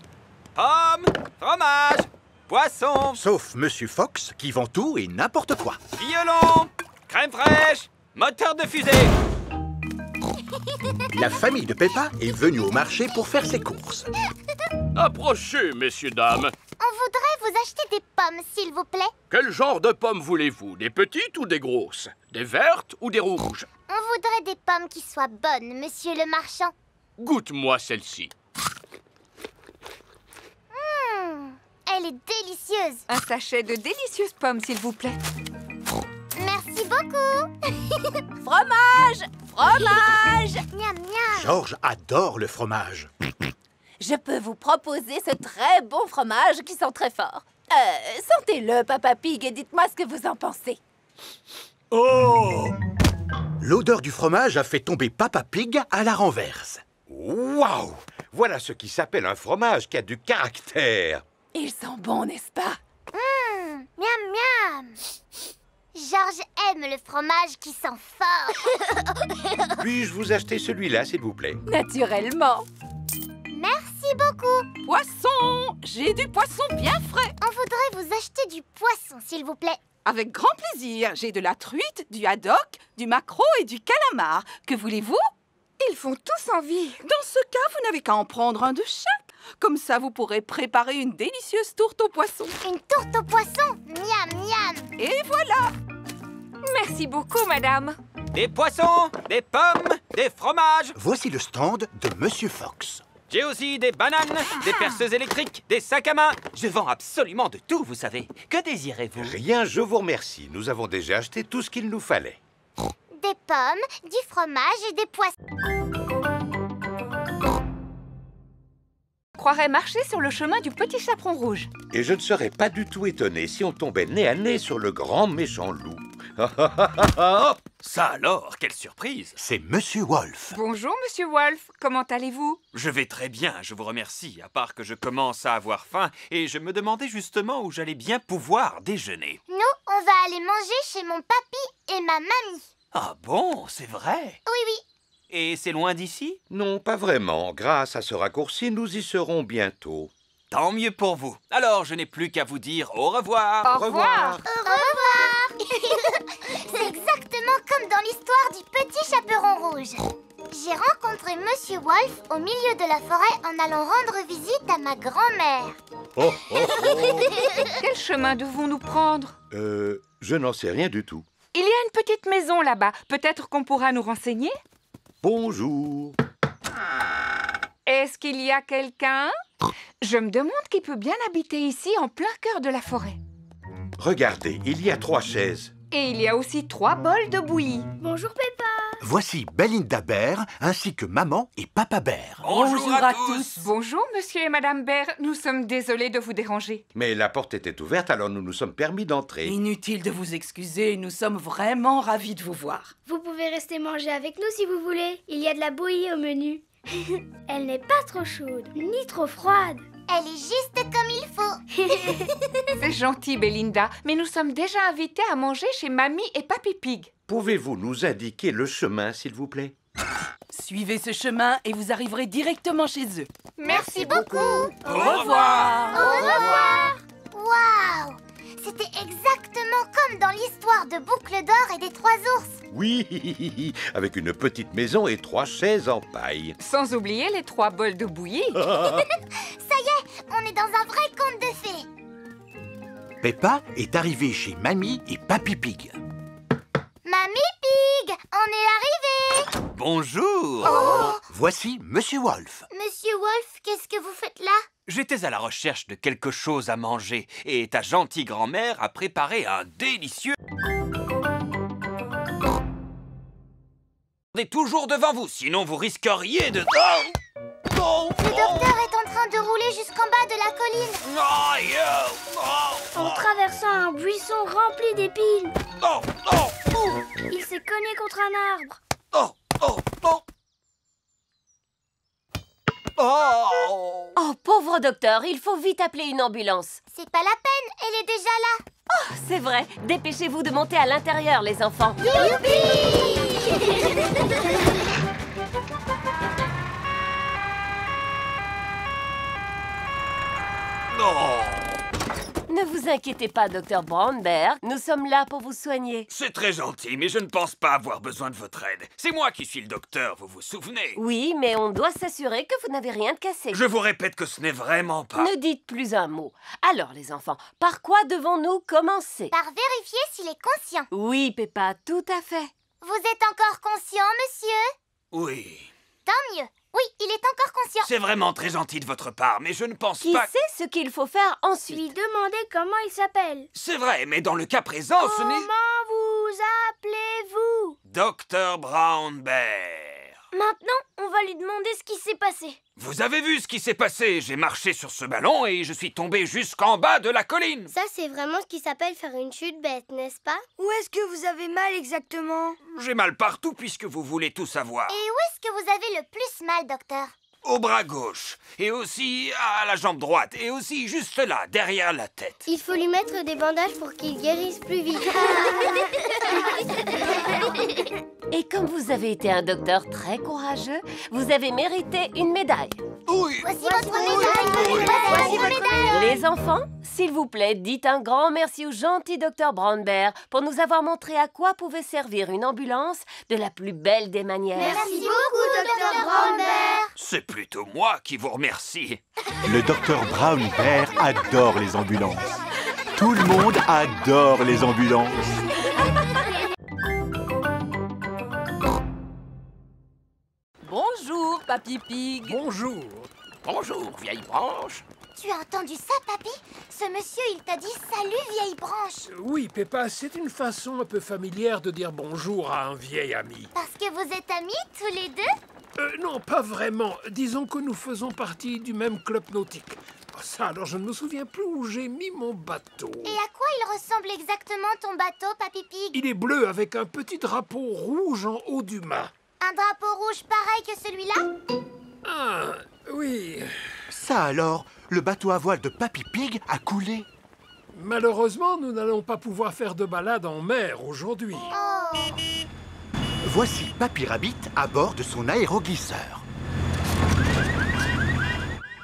Pommes, fromage, poisson, Sauf Monsieur Fox qui vend tout et n'importe quoi. violon, crème fraîche, moteur de fusée. La famille de Peppa est venue au marché pour faire ses courses. Approchez, messieurs, dames. On voudrait vous acheter des pommes, s'il vous plaît. Quel genre de pommes voulez-vous? Des petites ou des grosses? Des vertes ou des rouges? On voudrait des pommes qui soient bonnes, monsieur le marchand. Goûte-moi celle-ci. Elle est délicieuse. Un sachet de délicieuses pommes, s'il vous plaît. Merci beaucoup. Fromage! Fromage! Miam, miam. Georges adore le fromage. Je peux vous proposer ce très bon fromage qui sent très fort. Sentez-le, Papa Pig, et dites-moi ce que vous en pensez. Oh! L'odeur du fromage a fait tomber Papa Pig à la renverse. Waouh! Voilà ce qui s'appelle un fromage qui a du caractère. Il sent bon, n'est-ce pas? Miam, miam. Georges aime le fromage qui sent fort. Puis-je vous acheter celui-là, s'il vous plaît? Naturellement. Merci beaucoup. Poisson! J'ai du poisson bien frais. On voudrait vous acheter du poisson, s'il vous plaît. Avec grand plaisir. J'ai de la truite, du haddock, du maquereau et du calamar. Que voulez-vous? Ils font tous envie. Dans ce cas, vous n'avez qu'à en prendre un de chaque. Comme ça, vous pourrez préparer une délicieuse tourte au poisson. Une tourte au poisson? Miam, miam. Et voilà! Merci beaucoup, madame. Des poissons, des pommes, des fromages. Voici le stand de Monsieur Fox. J'ai aussi des bananes, des perceuses électriques, des sacs à main. Je vends absolument de tout, vous savez. Que désirez-vous? Rien, je vous remercie. Nous avons déjà acheté tout ce qu'il nous fallait. Des pommes, du fromage et des poissons. On croirait marcher sur le chemin du petit chaperon rouge. Et je ne serais pas du tout étonné si on tombait nez à nez sur le grand méchant loup. Ça alors, quelle surprise! C'est Monsieur Wolf. Bonjour, Monsieur Wolf. Comment allez-vous? Je vais très bien, je vous remercie, à part que je commence à avoir faim et je me demandais justement où j'allais bien pouvoir déjeuner. Nous, on va aller manger chez mon papy et ma mamie. Ah bon, c'est vrai? Oui, oui. Et c'est loin d'ici? Non, pas vraiment. Grâce à ce raccourci, nous y serons bientôt. Tant mieux pour vous. Alors, je n'ai plus qu'à vous dire au revoir. Au revoir. Au revoir. C'est exactement comme dans l'histoire du petit chaperon rouge. J'ai rencontré Monsieur Wolf au milieu de la forêt en allant rendre visite à ma grand-mère. Oh, oh, oh. Quel chemin devons-nous prendre? Je n'en sais rien du tout. Il y a une petite maison là-bas. Peut-être qu'on pourra nous renseigner? Bonjour. Est-ce qu'il y a quelqu'un? Je me demande qui peut bien habiter ici en plein cœur de la forêt. Regardez, il y a 3 chaises. Et il y a aussi 3 bols de bouillie. Bonjour Peppa. Voici Belinda Bear, ainsi que Maman et Papa Bear. Bonjour à tous. Bonjour, monsieur et madame Bear. Nous sommes désolés de vous déranger. Mais la porte était ouverte, alors nous nous sommes permis d'entrer. Inutile de vous excuser, nous sommes vraiment ravis de vous voir. Vous pouvez rester manger avec nous si vous voulez. Il y a de la bouillie au menu. Elle n'est pas trop chaude, ni trop froide. Elle est juste comme il faut. C'est gentil, Belinda, mais nous sommes déjà invités à manger chez Mamie et Papy Pig. Pouvez-vous nous indiquer le chemin, s'il vous plaît? Suivez ce chemin et vous arriverez directement chez eux. Merci beaucoup. Au revoir. Au revoir. Waouh! C'était exactement comme dans l'histoire de Boucle d'Or et des 3 ours. Oui, avec une petite maison et 3 chaises en paille. Sans oublier les 3 bols de bouillie. Ça y est, on est dans un vrai conte de fées. Peppa est arrivée chez Mamie et Papy Pig. Mamie Pig, on est arrivé. Bonjour. Voici Monsieur Wolf. Monsieur Wolf, qu'est-ce que vous faites là? J'étais à la recherche de quelque chose à manger et ta gentille grand-mère a préparé un délicieux... Regardez toujours devant vous, sinon vous risqueriez de... Le docteur est en train de rouler jusqu'en bas de la colline. En traversant un buisson rempli d'épines. Il s'est cogné contre un arbre. Oh, pauvre docteur, il faut vite appeler une ambulance. C'est pas la peine, elle est déjà là. Oh, c'est vrai. Dépêchez-vous de monter à l'intérieur, les enfants. Ne vous inquiétez pas, docteur Brown Bear. Nous sommes là pour vous soigner. C'est très gentil, mais je ne pense pas avoir besoin de votre aide. C'est moi qui suis le docteur, vous vous souvenez? Oui, mais on doit s'assurer que vous n'avez rien de cassé. Je vous répète que ce n'est vraiment pas... Ne dites plus un mot. Alors, les enfants, par quoi devons-nous commencer? Par vérifier s'il est conscient. Oui, Peppa, tout à fait. Vous êtes encore conscient, monsieur? Oui. Tant mieux. Oui, il est encore conscient. C'est vraiment très gentil de votre part, mais je ne pense Qui pas... sait ce qu'il faut faire ensuite? Lui demander comment il s'appelle. C'est vrai, mais dans le cas présent, ce n'est... Comment vous appelez-vous? Dr Brown Bear. Maintenant, on va lui demander ce qui s'est passé. Vous avez vu ce qui s'est passé? J'ai marché sur ce ballon et je suis tombé jusqu'en bas de la colline. Ça, c'est vraiment ce qui s'appelle faire une chute bête, n'est-ce pas? Où est-ce que vous avez mal exactement? J'ai mal partout puisque vous voulez tout savoir. Et où est-ce que vous avez le plus mal, docteur? Au bras gauche, et aussi à la jambe droite, et aussi juste là, derrière la tête. Il faut lui mettre des bandages pour qu'il guérisse plus vite. Et comme vous avez été un docteur très courageux, vous avez mérité une médaille. Oui. Voici votre médaille. Voici votre médaille. Les enfants, s'il vous plaît, dites un grand merci au gentil docteur Brown Bear pour nous avoir montré à quoi pouvait servir une ambulance de la plus belle des manières. Merci beaucoup, docteur Brown Bear. C'est plutôt moi qui vous remercie. Le docteur Brown Bear adore les ambulances. Tout le monde adore les ambulances. Bonjour, Papy Pig. Bonjour. Bonjour, vieille branche. Tu as entendu ça, papy? Ce monsieur, il t'a dit « Salut, vieille branche ». Oui, Peppa, c'est une façon un peu familière de dire bonjour à un vieil ami. Parce que vous êtes amis, tous les deux? Non, pas vraiment. Disons que nous faisons partie du même club nautique. Ça, alors je ne me souviens plus où j'ai mis mon bateau. Et à quoi il ressemble exactement ton bateau, Papy Pig? Il est bleu avec un petit drapeau rouge en haut du mât. Un drapeau rouge pareil que celui-là? Ah, oui. Ça alors, le bateau à voile de Papy Pig a coulé. Malheureusement, nous n'allons pas pouvoir faire de balade en mer aujourd'hui. Oh. Voici Papy Rabbit à bord de son aéroglisseur.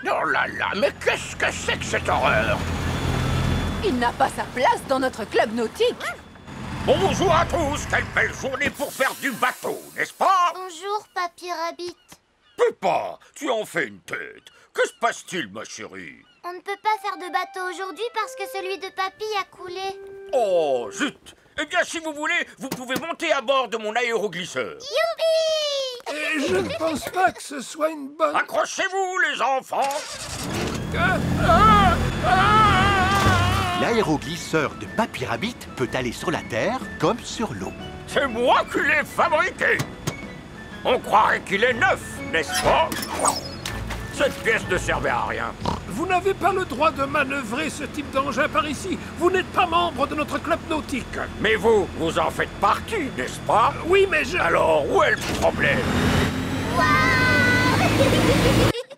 Oh là là, mais qu'est-ce que c'est que cette horreur? Il n'a pas sa place dans notre club nautique. Bonjour à tous, quelle belle journée pour faire du bateau, n'est-ce pas? Bonjour, Papy Rabbit. Peppa, tu en fais une tête. Que se passe-t-il, ma chérie? On ne peut pas faire de bateau aujourd'hui parce que celui de Papy a coulé. Oh, zut! Eh bien, si vous voulez, vous pouvez monter à bord de mon aéroglisseur. Youpi! Et je ne pense pas que ce soit une bonne... Accrochez-vous, les enfants! L'aéroglisseur de Papy Rabbit peut aller sur la terre comme sur l'eau. C'est moi qui l'ai fabriqué! On croirait qu'il est neuf, n'est-ce pas? Cette pièce ne servait à rien. Vous n'avez pas le droit de manœuvrer ce type d'engin par ici. Vous n'êtes pas membre de notre club nautique. Mais vous en faites partie, n'est-ce pas? Oui, mais je... Alors, où est le problème?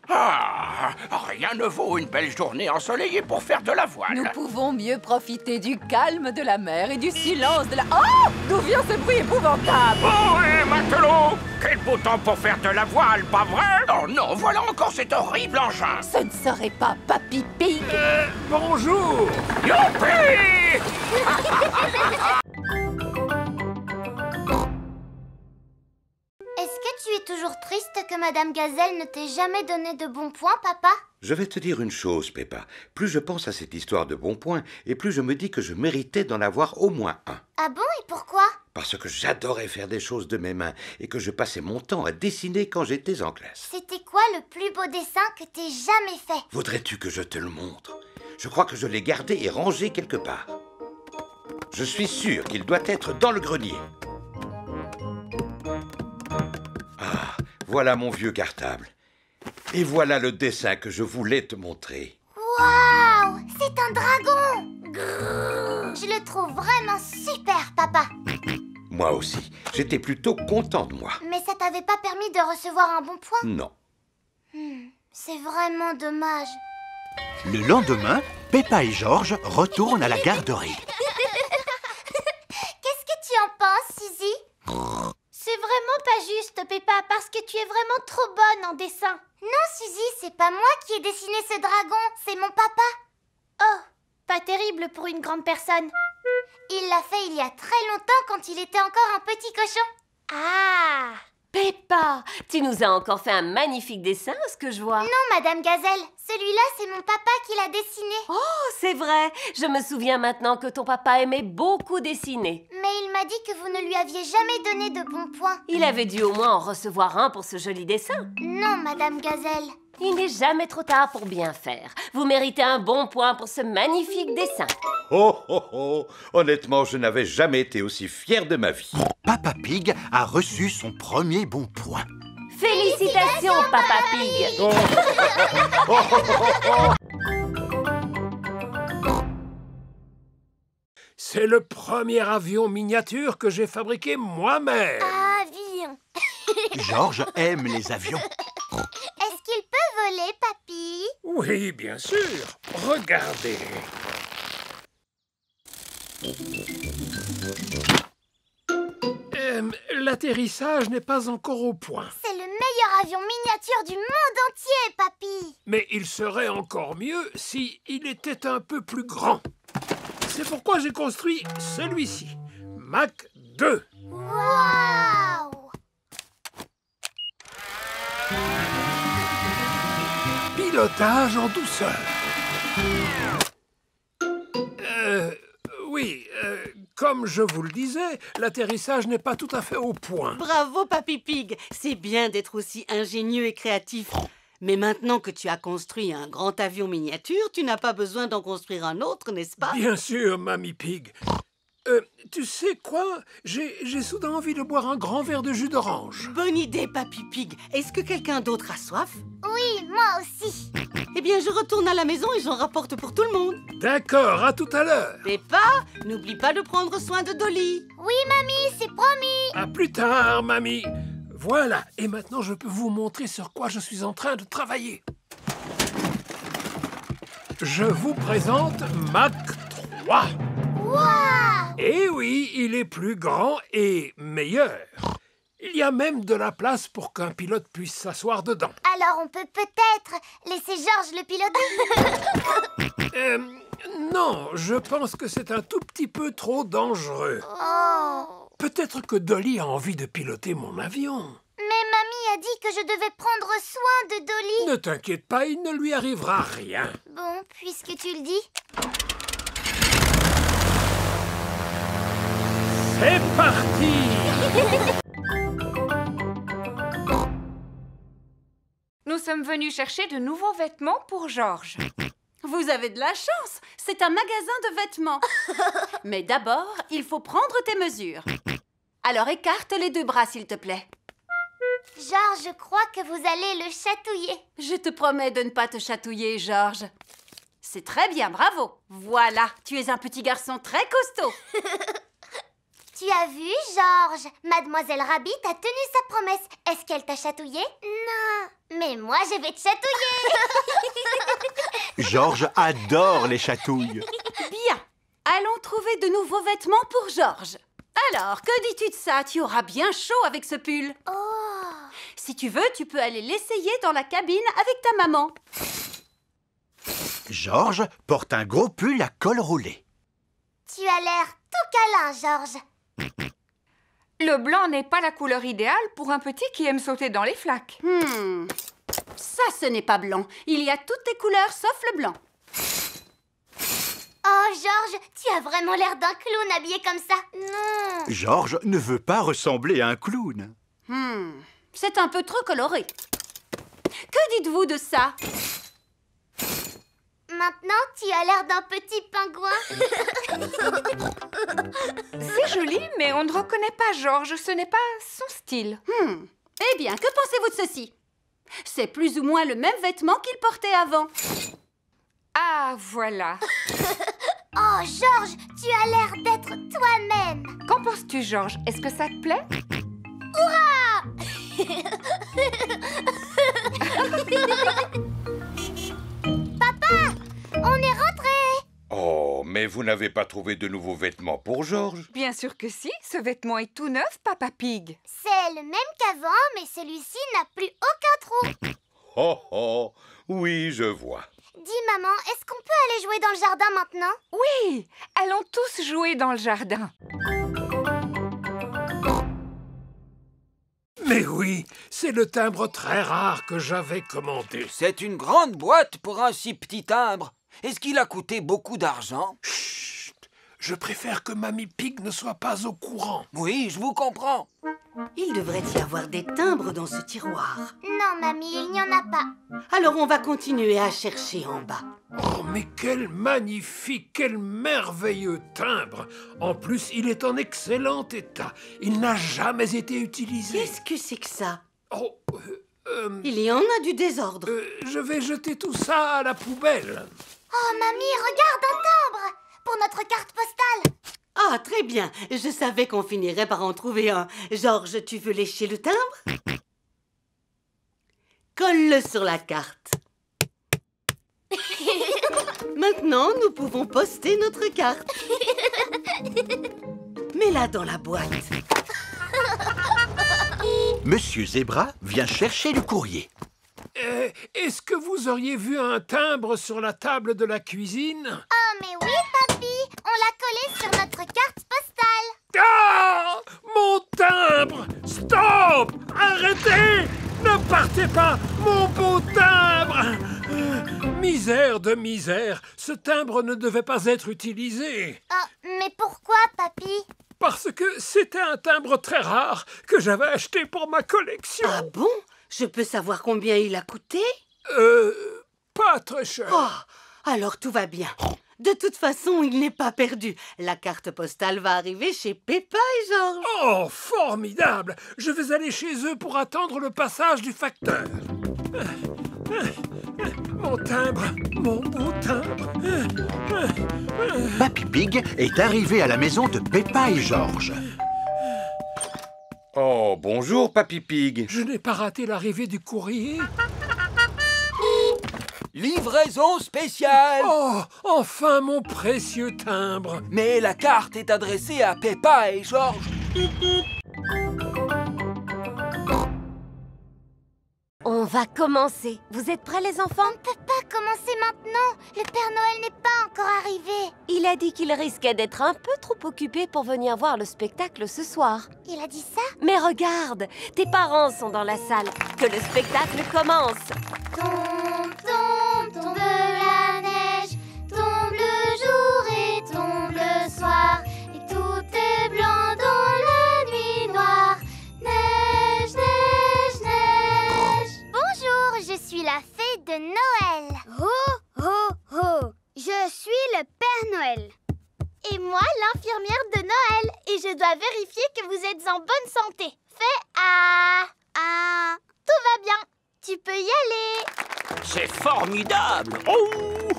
Ah, rien ne vaut une belle journée ensoleillée pour faire de la voile. Nous pouvons mieux profiter du calme de la mer et du silence de la... Oh! D'où vient ce bruit épouvantable? Oh, et matelot! Quel beau temps pour faire de la voile, pas vrai? Oh non, voilà encore cet horrible engin. Ce ne serait pas Papy Pig? Bonjour! Youpi! Est-ce que tu es toujours triste que Madame Gazelle ne t'ait jamais donné de bons points, papa? Je vais te dire une chose, Peppa. Plus je pense à cette histoire de bons points, et plus je me dis que je méritais d'en avoir au moins un. Ah bon, et pourquoi? Parce que j'adorais faire des choses de mes mains, et que je passais mon temps à dessiner quand j'étais en classe. C'était quoi le plus beau dessin que t'aies jamais fait? Voudrais-tu que je te le montre? Je crois que je l'ai gardé et rangé quelque part. Je suis sûr qu'il doit être dans le grenier. Ah, voilà mon vieux cartable. Et voilà le dessin que je voulais te montrer. Waouh! C'est un dragon! Grrr. Je le trouve vraiment super, papa. Moi aussi, j'étais plutôt content de moi. Mais ça t'avait pas permis de recevoir un bon point? Non. C'est vraiment dommage. Le lendemain, Peppa et George retournent à la garderie. Qu'est-ce que tu en penses, Suzy? C'est vraiment pas juste, Peppa, parce que tu es vraiment trop bonne en dessin. Non, Suzy, c'est pas moi qui ai dessiné ce dragon, c'est mon papa. Oh, pas terrible pour une grande personne. Il l'a fait il y a très longtemps quand il était encore un petit cochon. Ah! Peppa, tu nous as encore fait un magnifique dessin, à ce que je vois. Non, Madame Gazelle, celui-là, c'est mon papa qui l'a dessiné. Oh, c'est vrai. Je me souviens maintenant que ton papa aimait beaucoup dessiner. Mais il m'a dit que vous ne lui aviez jamais donné de bons points. Il avait dû au moins en recevoir un pour ce joli dessin. Non, Madame Gazelle. Il n'est jamais trop tard pour bien faire. Vous méritez un bon point pour ce magnifique dessin. Oh, oh, oh! Honnêtement, je n'avais jamais été aussi fier de ma vie. Papa Pig a reçu son premier bon point. Félicitations, Papa Pig! C'est le premier avion miniature que j'ai fabriqué moi-même. Avion. George aime les avions. Est-ce qu'il peut voler, papy? Oui, bien sûr. Regardez. L'atterrissage n'est pas encore au point. C'est le meilleur avion miniature du monde entier, papy. Mais il serait encore mieux si il était un peu plus grand. C'est pourquoi j'ai construit celui-ci, Mach 2. Waouh! Pilotage en douceur. Oui, comme je vous le disais, l'atterrissage n'est pas tout à fait au point. Bravo, Papy Pig. C'est bien d'être aussi ingénieux et créatif. Mais maintenant que tu as construit un grand avion miniature, tu n'as pas besoin d'en construire un autre, n'est-ce pas? Bien sûr, Mamie Pig. Tu sais quoi? J'ai soudain envie de boire un grand verre de jus d'orange. Bonne idée, Papy Pig. Est-ce que quelqu'un d'autre a soif? Oui, moi aussi. Eh bien, je retourne à la maison et j'en rapporte pour tout le monde. D'accord, à tout à l'heure. Peppa, n'oublie pas de prendre soin de Dolly. Oui, mamie, c'est promis. À plus tard, mamie. Voilà, et maintenant je peux vous montrer sur quoi je suis en train de travailler. Je vous présente Mach 3. Waouh! Eh oui, il est plus grand et meilleur. Il y a même de la place pour qu'un pilote puisse s'asseoir dedans. Alors on peut peut-être laisser George le piloter. Non, je pense que c'est un tout petit peu trop dangereux. Oh. Peut-être que Dolly a envie de piloter mon avion. Mais mamie a dit que je devais prendre soin de Dolly. Ne t'inquiète pas, il ne lui arrivera rien. Bon, puisque tu le dis. C'est parti! Nous sommes venus chercher de nouveaux vêtements pour Georges. Vous avez de la chance, c'est un magasin de vêtements. Mais d'abord, il faut prendre tes mesures. Alors écarte les 2 bras, s'il te plaît. Georges, je crois que vous allez le chatouiller. Je te promets de ne pas te chatouiller, Georges. C'est très bien, bravo. Voilà, tu es un petit garçon très costaud. Tu as vu, Georges? Mademoiselle Rabbit a tenu sa promesse. Est-ce qu'elle t'a chatouillé? Non. Mais moi, je vais te chatouiller. Georges adore les chatouilles. Bien. Allons trouver de nouveaux vêtements pour Georges. Alors, que dis-tu de ça? Tu auras bien chaud avec ce pull. Oh. Si tu veux, tu peux aller l'essayer dans la cabine avec ta maman. Georges porte un gros pull à col roulé. Tu as l'air tout câlin, Georges. Le blanc n'est pas la couleur idéale pour un petit qui aime sauter dans les flaques. Ça, ce n'est pas blanc. Il y a toutes les couleurs sauf le blanc. Oh, Georges, tu as vraiment l'air d'un clown habillé comme ça. Non. Georges ne veut pas ressembler à un clown. C'est un peu trop coloré. Que dites-vous de ça? Maintenant, tu as l'air d'un petit pingouin. C'est joli, mais on ne reconnaît pas Georges. Ce n'est pas son style. Eh bien, que pensez-vous de ceci? C'est plus ou moins le même vêtement qu'il portait avant. Ah, voilà. Oh, Georges, tu as l'air d'être toi-même. Qu'en penses-tu, Georges? Est-ce que ça te plaît? Hurrah! Papa, on est rentré. Oh, mais vous n'avez pas trouvé de nouveaux vêtements pour Georges? Bien sûr que si. Ce vêtement est tout neuf, Papa Pig. C'est le même qu'avant, mais celui-ci n'a plus aucun trou. Oh, oh, oui, je vois. Dis, maman, est-ce qu'on peut aller jouer dans le jardin maintenant? Oui, allons tous jouer dans le jardin. Mais oui, c'est le timbre très rare que j'avais commandé. C'est une grande boîte pour un si petit timbre. Est-ce qu'il a coûté beaucoup d'argent? Chut! Je préfère que Mamie Pig ne soit pas au courant. Oui, je vous comprends. Il devrait y avoir des timbres dans ce tiroir. Non, mamie, il n'y en a pas. Alors on va continuer à chercher en bas. Oh, mais quel magnifique, quel merveilleux timbre! En plus, il est en excellent état. Il n'a jamais été utilisé. Qu'est-ce que c'est que ça? Oh, Il y en a du désordre. Je vais jeter tout ça à la poubelle. Oh, mamie, regarde un timbre pour notre carte postale. Ah, très bien. Je savais qu'on finirait par en trouver un. Georges, tu veux lécher le timbre? Colle-le sur la carte. Maintenant, nous pouvons poster notre carte. Mets-la dans la boîte. Monsieur Zebra vient chercher le courrier. Est-ce que vous auriez vu un timbre sur la table de la cuisine? Oh, mais oui, papy. On l'a collé sur notre carte postale. Ah! Mon timbre! Stop! Arrêtez! Ne partez pas! Mon beau timbre! Misère de misère! Ce timbre ne devait pas être utilisé. Oh, mais pourquoi, papy? Parce que c'était un timbre très rare que j'avais acheté pour ma collection. Ah bon? Je peux savoir combien il a coûté? Pas très cher. Oh, alors tout va bien. De toute façon, il n'est pas perdu. La carte postale va arriver chez Peppa et Georges. Oh, formidable! Je vais aller chez eux pour attendre le passage du facteur. Mon timbre, mon beau timbre. Papy Pig est arrivé à la maison de Peppa et Georges. Oh, bonjour, Papy Pig. Je n'ai pas raté l'arrivée du courrier. Livraison spéciale. Oh, enfin mon précieux timbre. Mais la carte est adressée à Peppa et Georges. On va commencer. Vous êtes prêts, les enfants? On ne peut pas commencer maintenant. Le Père Noël n'est pas encore arrivé. Il a dit qu'il risquait d'être un peu trop occupé pour venir voir le spectacle ce soir. Il a dit ça? Mais regarde, tes parents sont dans la salle. Que le spectacle commence. Tombe, tombe, tombe la neige, tombe le jour et tombe le soir, et tout est blanc dans la nuit noire. Neige, neige, neige. Bonjour, je suis la fée de Noël. Ho, ho, ho. Je suis le Père Noël. Et moi, l'infirmière de Noël. Et je dois vérifier que vous êtes en bonne santé. Fais ah. Tout va bien. Tu peux y aller. C'est formidable. Oh,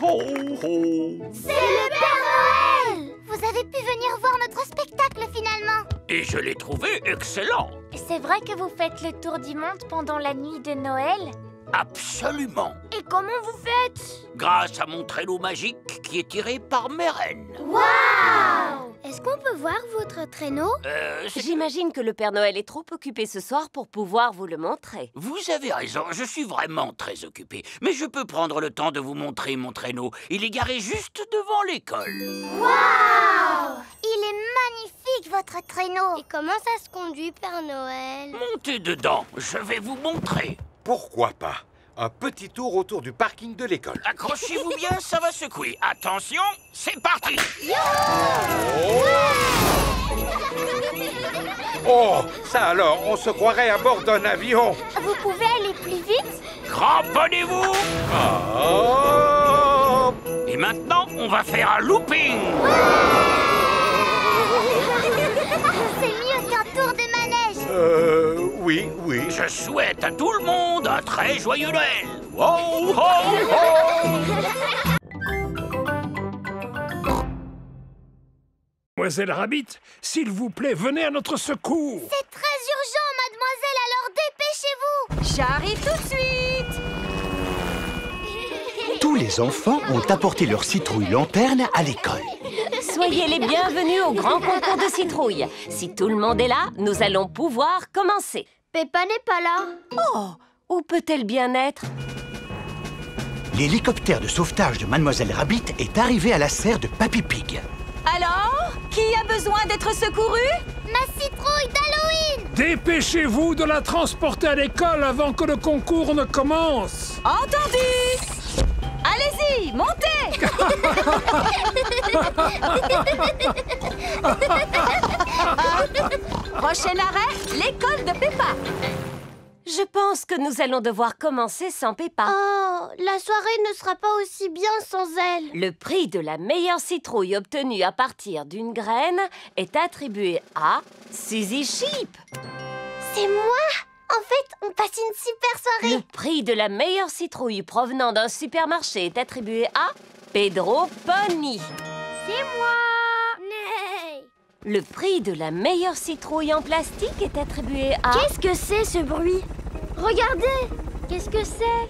oh, oh. C'est le Père Noël. Vous avez pu venir voir notre spectacle finalement. Et je l'ai trouvé excellent. C'est vrai que vous faites le tour du monde pendant la nuit de Noël? Absolument. Et comment vous faites? Grâce à mon traîneau magique qui est tiré par mes reines. Waouh! Est-ce qu'on peut voir votre traîneau? J'imagine que le Père Noël est trop occupé ce soir pour pouvoir vous le montrer. Vous avez raison, je suis vraiment très occupé. Mais je peux prendre le temps de vous montrer mon traîneau. Il est garé juste devant l'école. Waouh! Il est magnifique, votre traîneau. Et comment ça se conduit, Père Noël? Montez dedans, je vais vous montrer. Pourquoi pas? Un petit tour autour du parking de l'école. Accrochez-vous bien, ça va secouer. Attention, c'est parti. Oh, ça alors, on se croirait à bord d'un avion. Vous pouvez aller plus vite? Cramponnez-vous. Oh. Et maintenant, on va faire un looping. C'est mieux qu'un tour de manège. Oui, oui. Je souhaite à tout le monde un très joyeux Noël. Ho, ho, ho. Mademoiselle Rabbit, s'il vous plaît, venez à notre secours. C'est très urgent, mademoiselle, alors dépêchez-vous. J'arrive tout de suite. Tous les enfants ont apporté leur citrouille lanterne à l'école. Soyez les bienvenus au grand concours de citrouilles. Si tout le monde est là, nous allons pouvoir commencer. Peppa n'est pas là. Oh, où peut-elle bien être? L'hélicoptère de sauvetage de Mademoiselle Rabbit est arrivé à la serre de Papy Pig. Alors, qui a besoin d'être secouru? Ma citrouille d'Halloween. Dépêchez-vous de la transporter à l'école avant que le concours ne commence. Entendu. Allez-y, montez. Prochain arrêt, l'école de Peppa. Je pense que nous allons devoir commencer sans Peppa. Oh, la soirée ne sera pas aussi bien sans elle. Le prix de la meilleure citrouille obtenue à partir d'une graine est attribué à Suzy Sheep. C'est moi? En fait, on passe une super soirée. Le prix de la meilleure citrouille provenant d'un supermarché est attribué à Pedro Pony. C'est moi. Nee. Le prix de la meilleure citrouille en plastique est attribué à... Qu'est-ce que c'est ce bruit? Regardez. Qu'est-ce que c'est?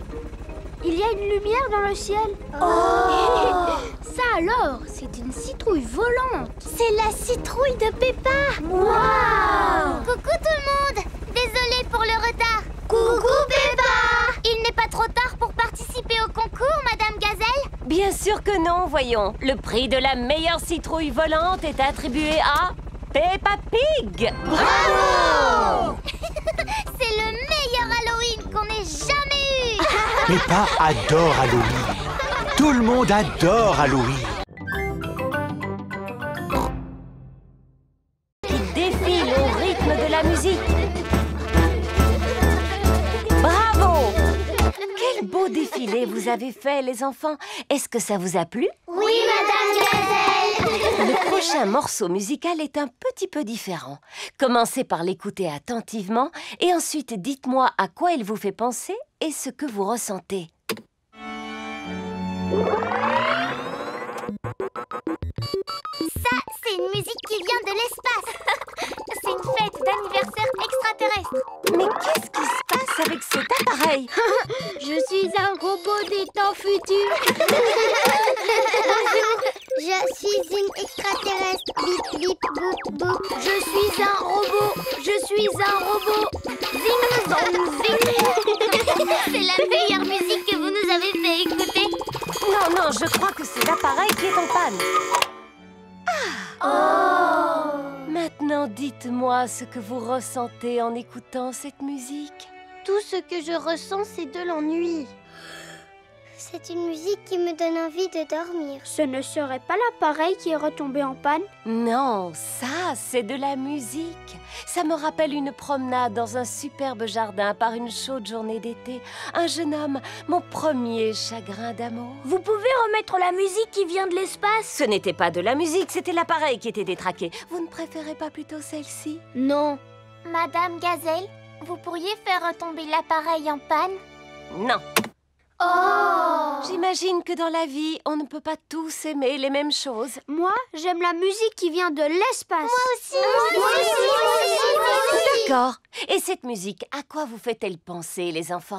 Il y a une lumière dans le ciel. Oh. Ça alors, c'est une citrouille volante. C'est la citrouille de Peppa. Wow. Coucou tout le monde. Désolée pour le retard. Coucou Peppa. Il n'est pas trop tard pour participer au concours, Madame Gazelle? Bien sûr que non, voyons. Le prix de la meilleure citrouille volante est attribué à Peppa Pig. Bravo. C'est le meilleur Halloween qu'on ait jamais eu. Peppa adore Halloween. Tout le monde adore Halloween. Qui défile au rythme de la musique. Bravo! Quel beau défilé vous avez fait, les enfants. Est-ce que ça vous a plu? Oui, Madame Gazelle. Le prochain morceau musical est un petit peu différent. Commencez par l'écouter attentivement et ensuite dites-moi à quoi il vous fait penser et ce que vous ressentez. Ça, c'est une musique qui vient de l'espace. C'est une fête d'anniversaire extraterrestre. Mais qu'est-ce qui se passe avec cet appareil? Je suis un robot des temps futurs. Bonjour, je suis une extraterrestre. Bip, bip, boop, boop. Je suis un robot. Je suis un robot. Zing, zong, zing. C'est la meilleure musique que vous nous avez fait écouter. Non, non, je crois que c'est l'appareil qui est en panne. Maintenant, dites-moi ce que vous ressentez en écoutant cette musique. Tout ce que je ressens, c'est de l'ennui. C'est une musique qui me donne envie de dormir. Ce ne serait pas l'appareil qui est retombé en panne? Non, ça, c'est de la musique. Ça me rappelle une promenade dans un superbe jardin par une chaude journée d'été. Un jeune homme, mon premier chagrin d'amour. Vous pouvez remettre la musique qui vient de l'espace? Ce n'était pas de la musique, c'était l'appareil qui était détraqué. Vous ne préférez pas plutôt celle-ci? Non. Madame Gazelle, vous pourriez faire retomber l'appareil en panne? Non. Oh! J'imagine que dans la vie, on ne peut pas tous aimer les mêmes choses. Moi, j'aime la musique qui vient de l'espace. Moi aussi. Moi aussi. D'accord. Et cette musique, à quoi vous fait-elle penser, les enfants?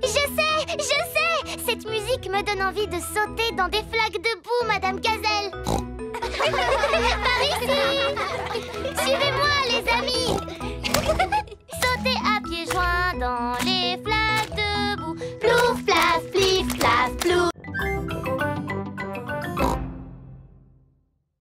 Je sais! Cette musique me donne envie de sauter dans des flaques de boue, Madame Gazelle. Par ici! Suivez-moi, les amis! Sauter à pieds joints dans les flaques de boue. Plouf, plaf, plif, plaf, plouf.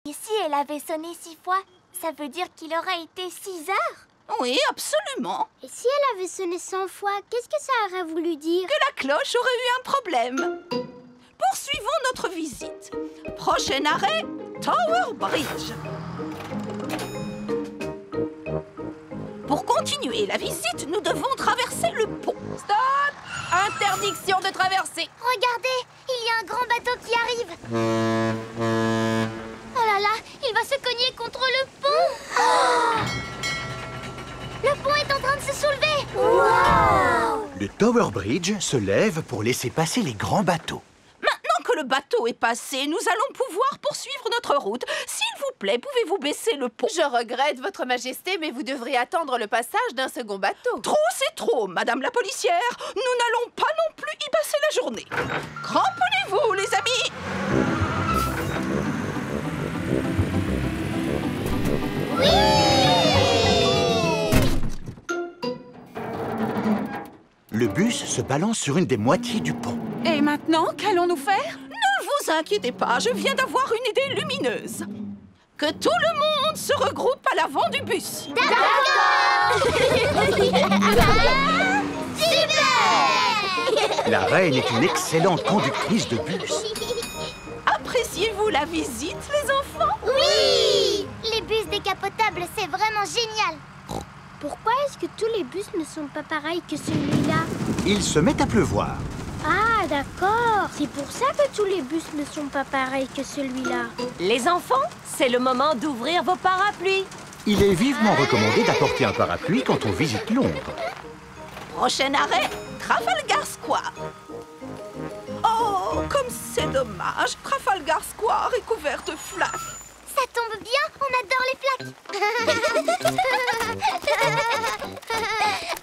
Et si elle avait sonné 6 fois, ça veut dire qu'il aurait été 6 heures? Oui, absolument. Et si elle avait sonné 100 fois, qu'est-ce que ça aurait voulu dire? Que la cloche aurait eu un problème. Poursuivons notre visite. Prochain arrêt, Tower Bridge. Pour continuer la visite, nous devons traverser le pont. Stop! Interdiction de traverser. Regardez, il y a un grand bateau qui arrive. Oh là là, il va se cogner contre le pont. Oh! Le pont est en train de se soulever. Wow! Le Tower Bridge se lève pour laisser passer les grands bateaux. Maintenant que le bateau est passé, nous allons pouvoir poursuivre notre route. S'il vous plaît, pouvez-vous baisser le pont? Je regrette, Votre Majesté, mais vous devriez attendre le passage d'un second bateau. Trop, c'est trop, Madame la policière. Nous n'allons pas non plus y passer la journée. Cramponnez-vous, les amis. Le bus se balance sur une des moitiés du pont. Et maintenant, qu'allons-nous faire? Ne vous inquiétez pas, je viens d'avoir une idée lumineuse. Que tout le monde se regroupe à l'avant du bus. D'accord! Super! La reine est une excellente conductrice de bus. Appréciez-vous la visite, les enfants? Oui! Les bus décapotables, c'est vraiment génial! Pourquoi est-ce que tous les bus ne sont pas pareils que celui-là? Il se met à pleuvoir. Ah, d'accord. C'est pour ça que tous les bus ne sont pas pareils que celui-là. Les enfants, c'est le moment d'ouvrir vos parapluies. Il est vivement recommandé d'apporter un parapluie quand on visite Londres. Prochain arrêt, Trafalgar Square. Oh, comme c'est dommage. Trafalgar Square est couvert de flaques. Ça tombe bien, on adore les flaques.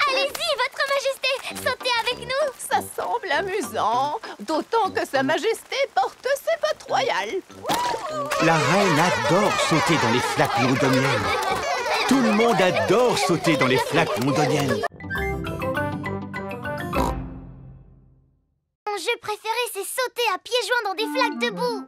Allez-y, Votre Majesté, sautez avec nous. Ça semble amusant, d'autant que Sa Majesté porte ses bottes royales. La reine adore sauter dans les flaques londoniennes. Tout le monde adore sauter dans les flaques londoniennes. Mon jeu préféré, c'est sauter à pieds joints dans des flaques de boue.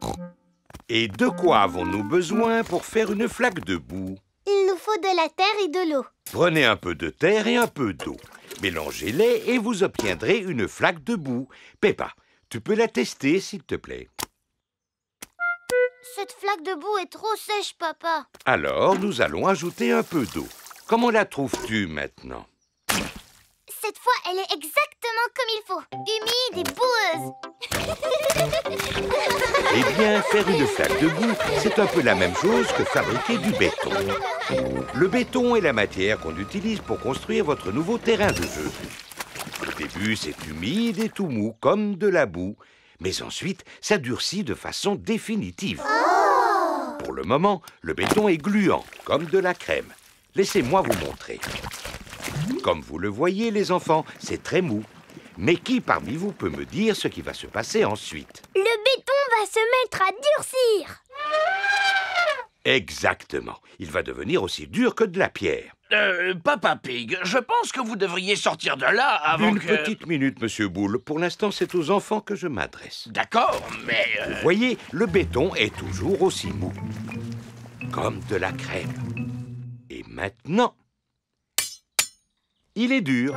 Et de quoi avons-nous besoin pour faire une flaque de boue? Il nous faut de la terre et de l'eau. Prenez un peu de terre et un peu d'eau. Mélangez-les et vous obtiendrez une flaque de boue. Peppa, tu peux la tester, s'il te plaît. Cette flaque de boue est trop sèche, papa. Alors, nous allons ajouter un peu d'eau. Comment la trouves-tu maintenant? Cette fois, elle est exactement comme il faut. Humide et boueuse. Eh bien, faire une flaque de boue, c'est un peu la même chose que fabriquer du béton. Le béton est la matière qu'on utilise pour construire votre nouveau terrain de jeu. Au début, c'est humide et tout mou, comme de la boue. Mais ensuite, ça durcit de façon définitive. Oh! Pour le moment, le béton est gluant, comme de la crème. Laissez-moi vous montrer. Comme vous le voyez, les enfants, c'est très mou. Mais qui parmi vous peut me dire ce qui va se passer ensuite? Le béton va se mettre à durcir. Exactement. Il va devenir aussi dur que de la pierre. Papa Pig, je pense que vous devriez sortir de là avant Une que... petite minute, Monsieur Boule. Pour l'instant, c'est aux enfants que je m'adresse. D'accord, mais... Vous voyez, le béton est toujours aussi mou. Comme de la crème. Et maintenant, il est dur.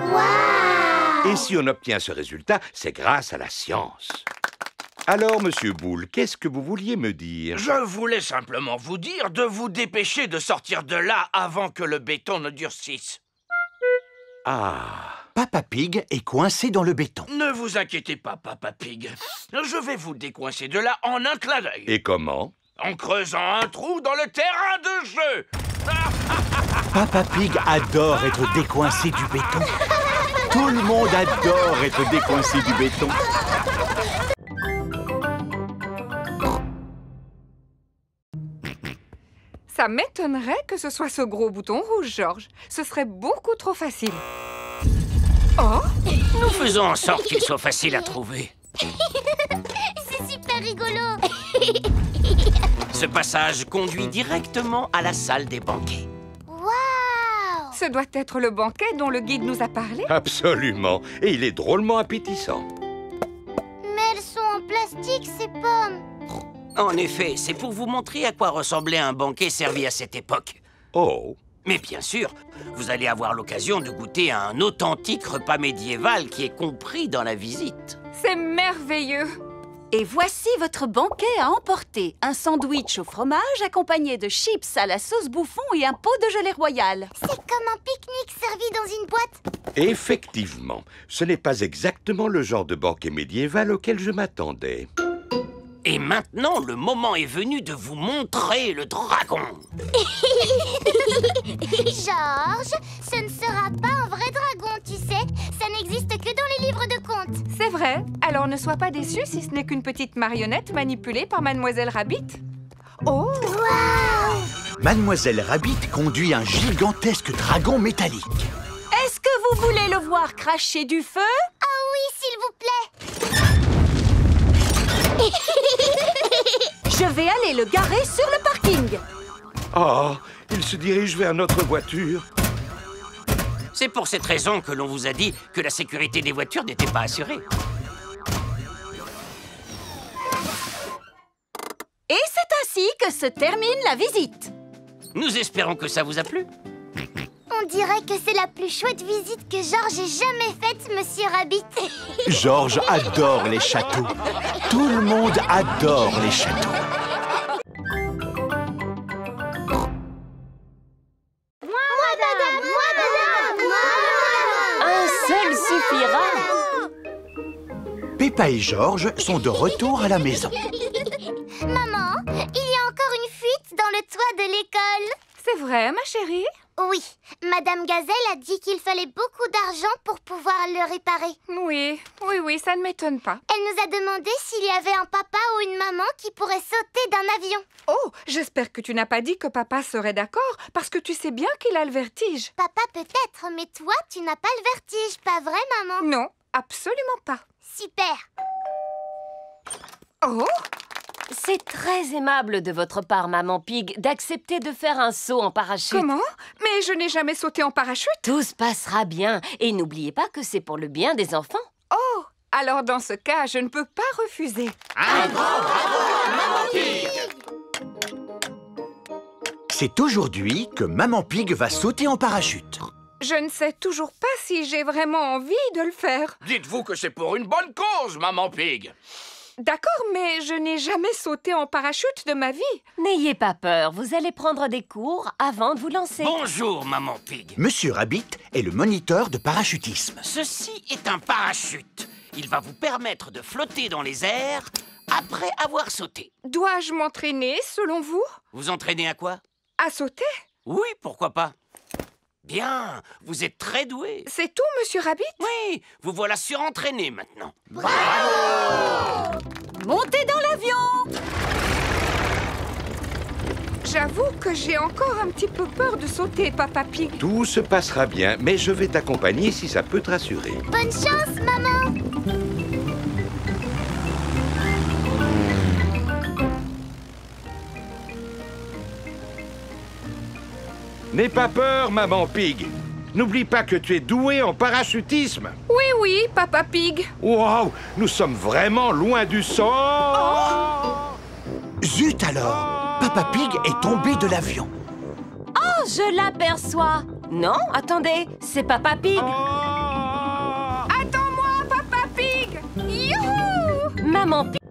Et si on obtient ce résultat, c'est grâce à la science. Alors, Monsieur Boule, qu'est-ce que vous vouliez me dire? Je voulais simplement vous dire de vous dépêcher de sortir de là avant que le béton ne durcisse. Ah. Papa Pig est coincé dans le béton. Ne vous inquiétez pas, Papa Pig. Je vais vous décoincer de là en un clin d'œil. Et comment? En creusant un trou dans le terrain de jeu. Papa Pig adore être décoincé du béton. Tout le monde adore être décoincé du béton. Ça m'étonnerait que ce soit ce gros bouton rouge, George. Ce serait beaucoup trop facile. Oh! Nous faisons en sorte qu'il soit facile à trouver. C'est super rigolo. Ce passage conduit directement à la salle des banquets. Waouh! Ce doit être le banquet dont le guide nous a parlé. Absolument. Et il est drôlement appétissant. Mais elles sont en plastique, ces pommes. En effet, c'est pour vous montrer à quoi ressemblait un banquet servi à cette époque. Oh! Mais bien sûr, vous allez avoir l'occasion de goûter à un authentique repas médiéval qui est compris dans la visite. C'est merveilleux! Et voici votre banquet à emporter. Un sandwich au fromage accompagné de chips à la sauce bouffon et un pot de gelée royale. C'est comme un pique-nique servi dans une boîte. Effectivement, ce n'est pas exactement le genre de banquet médiéval auquel je m'attendais. Et maintenant, le moment est venu de vous montrer le dragon. George, ce ne sera pas un vrai dragon, tu sais. Ça n'existe que dans les livres de contes. C'est vrai. Alors ne sois pas déçu si ce n'est qu'une petite marionnette manipulée par Mademoiselle Rabbit. Oh! Waouh! Mademoiselle Rabbit conduit un gigantesque dragon métallique. Est-ce que vous voulez le voir cracher du feu? Oh oui, s'il vous plaît. Je vais aller le garer sur le parking. Oh, il se dirige vers notre voiture. C'est pour cette raison que l'on vous a dit que la sécurité des voitures n'était pas assurée. Et c'est ainsi que se termine la visite. Nous espérons que ça vous a plu. On dirait que c'est la plus chouette visite que George ait jamais faite, Monsieur Rabbit. George adore les châteaux. Tout le monde adore les châteaux. Moi, madame, Un seul suffira. Peppa et George sont de retour à la maison. Maman, il y a encore une fuite dans le toit de l'école. C'est vrai, ma chérie? Oui, Madame Gazelle a dit qu'il fallait beaucoup d'argent pour pouvoir le réparer. Oui, ça ne m'étonne pas. Elle nous a demandé s'il y avait un papa ou une maman qui pourrait sauter d'un avion. Oh, j'espère que tu n'as pas dit que papa serait d'accord, parce que tu sais bien qu'il a le vertige. Papa peut-être, mais toi, tu n'as pas le vertige, pas vrai, maman? Non, absolument pas. Super. Oh! C'est très aimable de votre part, Maman Pig, d'accepter de faire un saut en parachute. Comment? Mais je n'ai jamais sauté en parachute. Tout se passera bien. Et n'oubliez pas que c'est pour le bien des enfants. Oh! Alors dans ce cas, je ne peux pas refuser. Un grand bravo à Maman Pig! C'est aujourd'hui que Maman Pig va sauter en parachute. Je ne sais toujours pas si j'ai vraiment envie de le faire. Dites-vous que c'est pour une bonne cause, Maman Pig. D'accord, mais je n'ai jamais sauté en parachute de ma vie. N'ayez pas peur, vous allez prendre des cours avant de vous lancer. Bonjour, Maman Pig. Monsieur Rabbit est le moniteur de parachutisme. Ceci est un parachute. Il va vous permettre de flotter dans les airs après avoir sauté. Dois-je m'entraîner, selon vous? Vous entraînez à quoi? À sauter? Oui, pourquoi pas. Bien, vous êtes très doué. C'est tout, Monsieur Rabbit? Oui, vous voilà surentraîné maintenant. Bravo! Montez dans l'avion! J'avoue que j'ai encore un petit peu peur de sauter, Papa Pig. Tout se passera bien, mais je vais t'accompagner si ça peut te rassurer. Bonne chance, maman. N'aie pas peur, Maman Pig. N'oublie pas que tu es douée en parachutisme. Oui, oui, Papa Pig. Waouh, nous sommes vraiment loin du sol. Zut alors! Papa Pig est tombé de l'avion. Oh, je l'aperçois. Non, attendez, c'est Papa Pig. Attends-moi, Papa Pig. Youhou! Maman Pig